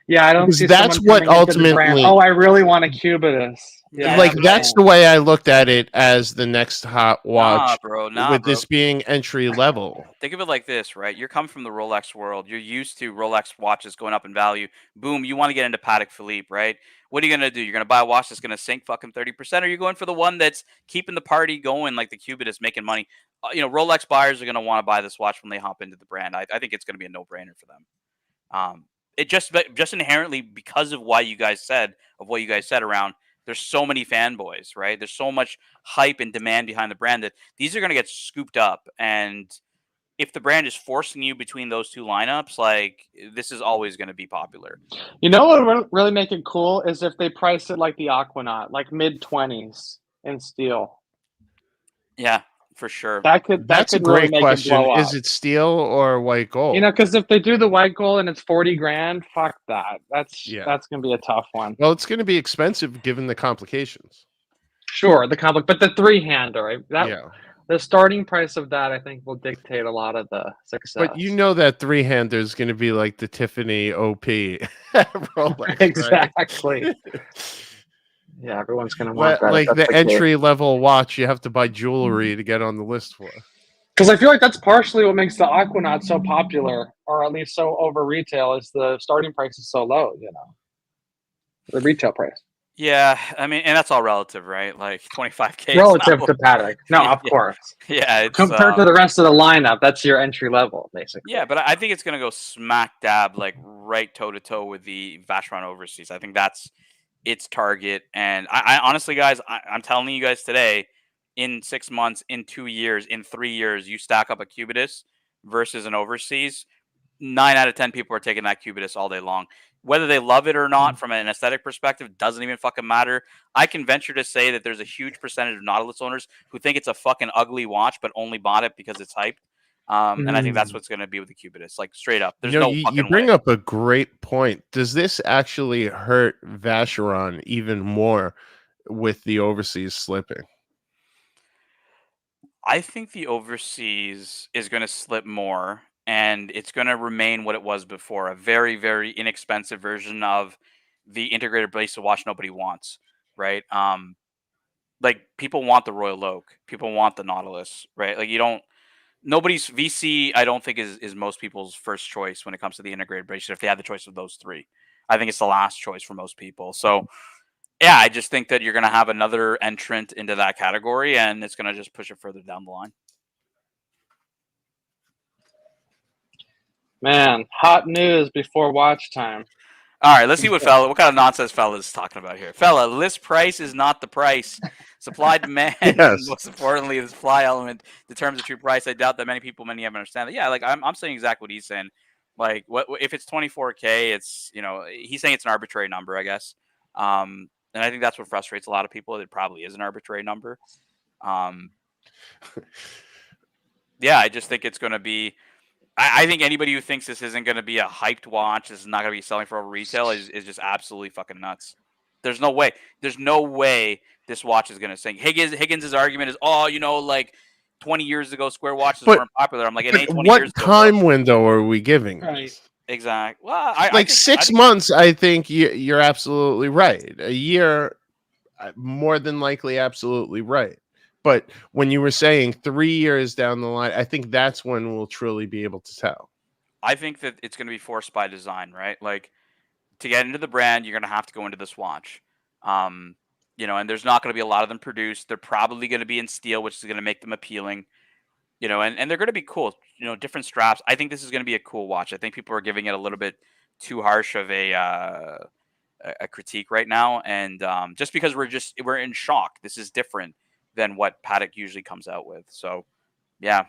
Yeah, I don't see that's what ultimately. Oh, I really want a Cubitus. Yeah, like that's the way I looked at it as the next hot watch. Nah, this being entry level. Think of it like this, right? You're coming from the Rolex world. You're used to Rolex watches going up in value. Boom, you want to get into Patek Philippe, right? What are you gonna do? You're gonna buy a watch that's gonna sink fucking 30%, or you're going for the one that's keeping the party going, like the Cubitus, making money. You know, Rolex buyers are gonna want to buy this watch when they hop into the brand. I think it's gonna be a no-brainer for them. It just inherently because of what you guys said around. There's so many fanboys, right? There's so much hype and demand behind the brand that these are going to get scooped up. And if the brand is forcing you between those two lineups, like this is always going to be popular. You know what would really make it cool is if they price it like the Aquanaut, like mid-20s in steel. Yeah, for sure. That's a great question. Is it steel or white gold? You know, because if they do the white gold and it's $40,000, fuck that. That's gonna be a tough one. Well, it's gonna be expensive given the complications. Sure, but the 3-hander, the starting price of that, I think, will dictate a lot of the success. But you know that 3-hander is going to be like the Tiffany OP Rolex, exactly. Right? Yeah, everyone's going to want that. Like the entry-level watch, you have to buy jewelry to get on the list for. Because I feel like that's partially what makes the Aquanaut so popular, or at least so over retail, is the starting price is so low, you know, the retail price. Yeah, I mean, and that's all relative, right? Like 25K is Relative not. to Patek. No, of course. Yeah, it's Compared to the rest of the lineup, that's your entry level, basically. yeah, but I think it's gonna go smack dab, like right toe to toe with the Vacheron Overseas. I think that's its target, and I honestly, guys, I'm telling you guys today, in 6 months, in 2 years, in 3 years, you stack up a Cubitus versus an Overseas. 9 out of 10 people are taking that Cubitus all day long. Whether they love it or not, from an aesthetic perspective, doesn't even fucking matter. I can venture to say that there's a huge percentage of Nautilus owners who think it's a fucking ugly watch, but only bought it because it's hyped. And I think that's what's going to be with the Cubitus. Like straight up, there's no you fucking bring way. up a great point. Does this actually hurt Vacheron even more with the Overseas slipping? I think the Overseas is going to slip more, and it's going to remain what it was before, a very, very inexpensive version of the integrated bracelet watch nobody wants, right? Like people want the Royal Oak, people want the Nautilus, right? Like you don't. Nobody's VC. I don't think is most people's first choice when it comes to the integrated bracelet. If they had the choice of those three, I think it's the last choice for most people. So yeah, I just think that you're going to have another entrant into that category, and it's going to just push it further down the line. Man, hot news before watch time. All right, let's see what kind of nonsense fella is talking about here. Fella, list price is not the price. Supply demand, Yes. most importantly, the supply element determines the true price. I doubt that many people even understand that. Yeah, like I'm saying exactly what he's saying. Like, what if it's 24K? It's he's saying it's an arbitrary number, I guess. And I think that's what frustrates a lot of people. It probably is an arbitrary number. Yeah, I just think it's going to be. I think anybody who thinks this isn't going to be a hyped watch, this is not going to be selling for over retail, is just absolutely fucking nuts. There's no way. There's no way this watch is going to sing. Higgins' argument is, like 20 years ago, square watches weren't popular. I'm like, it ain't 20 years ago. What time window are we giving? Right. Exactly. Well, I like think, 6 months. I think you're absolutely right. A year, more than likely, absolutely right. But when you were saying 3 years down the line, I think that's when we'll truly be able to tell. I think that it's going to be forced by design, right? Like to get into the brand, you're going to have to go into this watch. And there's not going to be a lot of them produced. They're probably going to be in steel, which is going to make them appealing. And they're going to be cool. Different straps. I think this is going to be a cool watch. I think people are giving it a little bit too harsh of a critique right now, and just because we're in shock. This is different than what Patek usually comes out with. So, yeah,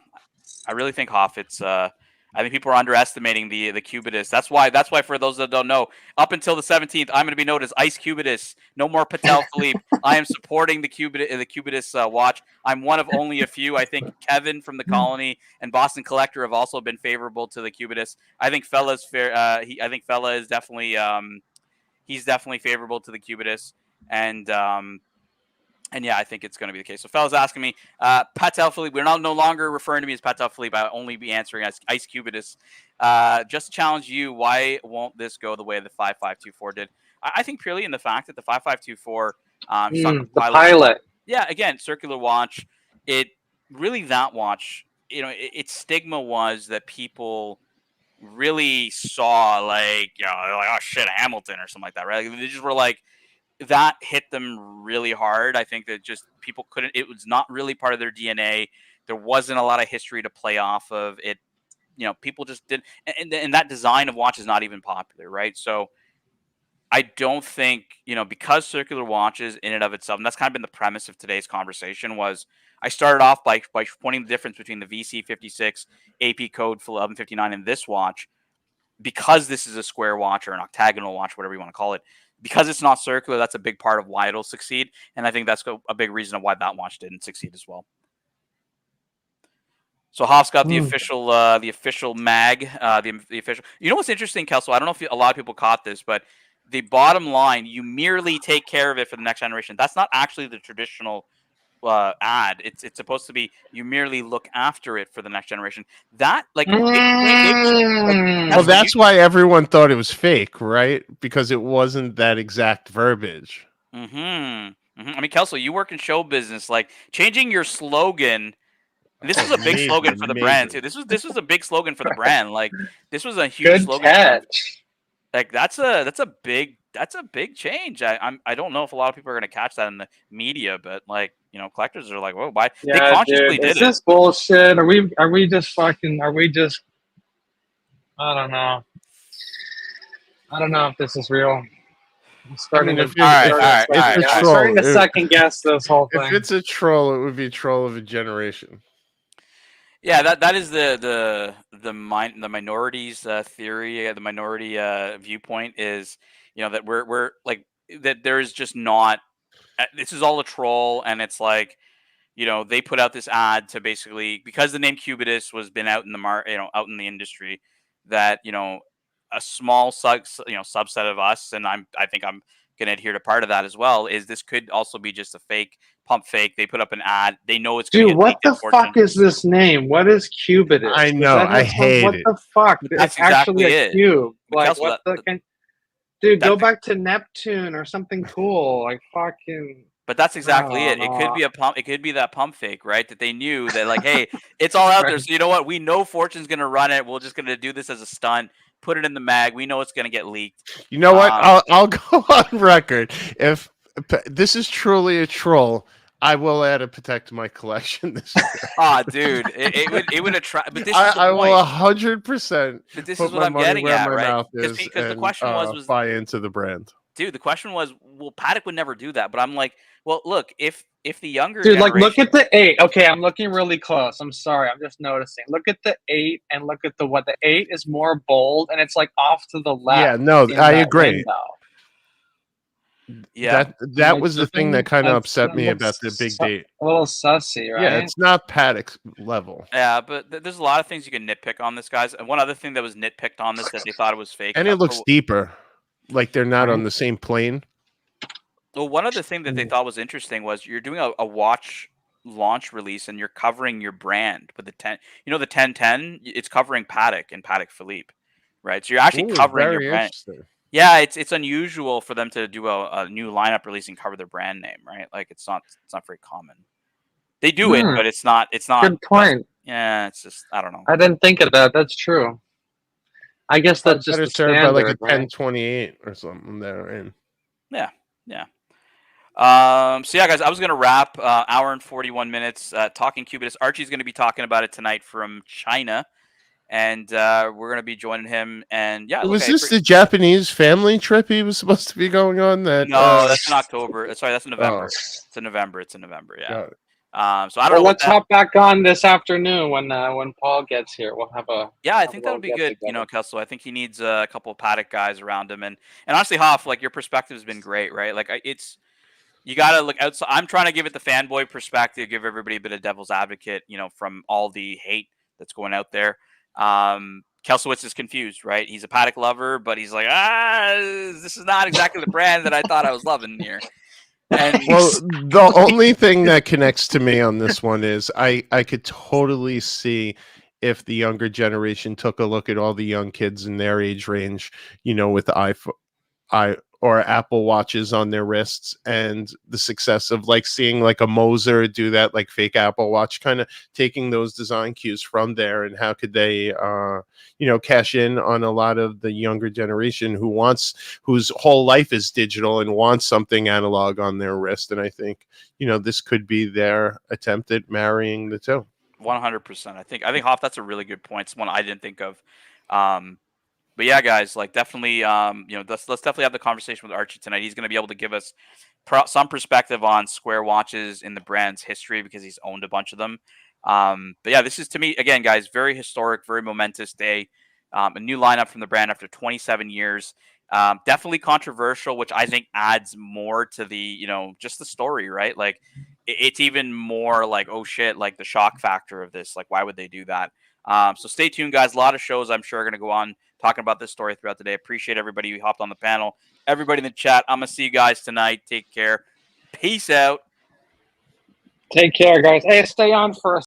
I really think Hoff. I think people are underestimating the Cubitus. That's why for those that don't know, up until the 17th, I'm going to be known as Ice Cubitus. No more Patel Philippe. I am supporting the Cubitus watch. I'm one of only a few. I think Kevin from the Colony and Boston Collector have also been favorable to the Cubitus. I think Fella's fair. I think Fella is definitely he's definitely favorable to the Cubitus, and yeah, I think it's going to be the case. So, Fella's asking me, Patel Philippe. We're no longer referring to me as Patel Philippe. I'll only be answering as Ice Cubitus. Just to challenge you, why won't this go the way the 5524 did? I think purely in the fact that the 5524, the pilot. Yeah, again, circular watch. That watch, its stigma was that people really saw like oh shit, Hamilton or something like that, right? Like, they just were like. That hit them really hard. I think that just people couldn't. It was not really part of their DNA. There wasn't a lot of history to play off of it. People just didn't. And that design of watch is not even popular, right? So I don't think because circular watches in and of itself, and that's kind of been the premise of today's conversation. Was I started off by pointing the difference between the VC56 AP code for 1159 and this watch, because this is a square watch or an octagonal watch, whatever you want to call it. Because it's not circular, that's a big part of why it'll succeed, and I think that's a big reason of why that watch didn't succeed as well. So Hoff's got the official mag, the official. You know what's interesting, Kelso? I don't know if a lot of people caught this, but the bottom line, you merely take care of it for the next generation. That's not actually the traditional ad. It's supposed to be you merely look after it for the next generation. That that's why everyone thought it was fake, right? Because it wasn't that exact verbiage. I mean, Kelso, you work in show business. Like changing your slogan. This was a big slogan for the brand too. This was a big slogan for the brand. Like this was a huge slogan. Catch. Like that's a big that's a big change. I don't know if a lot of people are going to catch that in the media, but like, you know, collectors are like, whoa, why? They Yeah, consciously dude. did Is it. this bullshit? Are we just fucking? Are we just? I don't know. I don't know if this is real. I'm starting to. All right. I'm starting to second guess this whole thing. If it's a troll, it would be troll of a generation. Yeah, that is the minorities theory. The minority viewpoint is, you know, that we're like that there is just not. This is all a troll, and it's like, you know, they put out this ad to basically, because the name Cubitus was been out in the out in the industry, that, you know, a small subset of us, and I think I'm gonna adhere to part of that as well, is this could also be just a fake pump fake. They put up an ad, they know it's gonna Dude, get what leaked the in Fortune. fuck is this name? What is Cubitus? I know, I hate what it. the fuck? But It's that's actually exactly a it. cube. But Like, Kelsey, what the? Dude, go that's back to Neptune or something cool. Like, fucking. But that's exactly I it. don't It could know. be a pump. It could be that pump fake, right? That they knew that, like, hey, it's all out there. Right. So you know what? We know Fortune's gonna run it. We're just gonna do this as a stunt. Put it in the mag. We know it's gonna get leaked. You know what? I'll go on record. If this is truly a troll, I will add a Patek to my collection this year. Dude, it would attract. But this is the I point. will 100%. But this put is what my I'm money getting where at, my right? mouth is, Because the and, question was buy into the brand. Dude, the question was, well, Patek would never do that. But I'm like, well, look, if the younger Dude, like, generation, look at the 8. Okay, I'm looking really close. I'm sorry, I'm just noticing. Look at the 8 and look at the what. The 8 is more bold and it's like off to the left. Yeah, no, in I that agree. window. yeah, That Like, was the thing that kind of upset that me looks about the big date. a little sussy, right? Yeah, it's not Patek level. yeah. But there's a lot of things you can nitpick on this, guys. And one other thing that was nitpicked on this that they thought it was fake, And it looks deeper. Like they're not on the same plane. Well, one other thing that they thought was interesting was you're doing a watch launch release and you're covering your brand with the 1010. It's covering Patek and Patek Philippe, right? So you're actually covering your brand. Yeah, it's unusual for them to do a new lineup release and cover their brand name, right? Like it's not very common. They do it, but it's not. Good point. Yeah, it's just, I don't know. I didn't think of that. That's true. I guess that's just the standard, by like a right? 1028 or something there. And yeah. So yeah, guys, I was gonna wrap hour and 41 minutes talking Cubitus. Archie's gonna be talking about it tonight from China, and we're gonna be joining him. And yeah, was this the Japanese family trip he was supposed to be going on? That no, that's in October. Sorry, that's in November. It's in November. Yeah. So I don't know. Let's hop back on this afternoon when Paul gets here. We'll have a I think that would be good. You know, Kessel, I think he needs a couple of Patek guys around him, and honestly, Hoff, like your perspective has been great, right? Like you gotta look outside. I'm trying to give it the fanboy perspective, give everybody a bit of devil's advocate, you know, from all the hate that's going out there. Kelsowitz is confused, right? He's a Patek lover, but he's like, this is not exactly the brand that I thought I was loving here. And well, the only thing that connects to me on this one is I could totally see if the younger generation took a look at all the young kids in their age range, you know, with the iPhone, or Apple Watches on their wrists, and the success of like seeing like a Moser do that, like fake Apple Watch, kind of taking those design cues from there, and how could they, cash in on a lot of the younger generation whose whole life is digital and wants something analog on their wrist. And I think, this could be their attempt at marrying the two. 100%. I think Hoff, that's a really good point. It's one I didn't think of. But yeah, guys, like definitely, let's definitely have the conversation with Archie tonight. He's going to be able to give us some perspective on square watches in the brand's history because he's owned a bunch of them. But yeah, this is, to me, again, guys, very historic, very momentous day. A new lineup from the brand after 27 years. Definitely controversial, which I think adds more to the, just the story, right? Like it's even more like, oh shit, like the shock factor of this. Like, why would they do that? So stay tuned, guys. A lot of shows I'm sure are going to go on talking about this story throughout the day. Appreciate everybody who hopped on the panel. Everybody in the chat, I'm going to see you guys tonight. Take care. Peace out. Take care, guys. Hey, stay on for a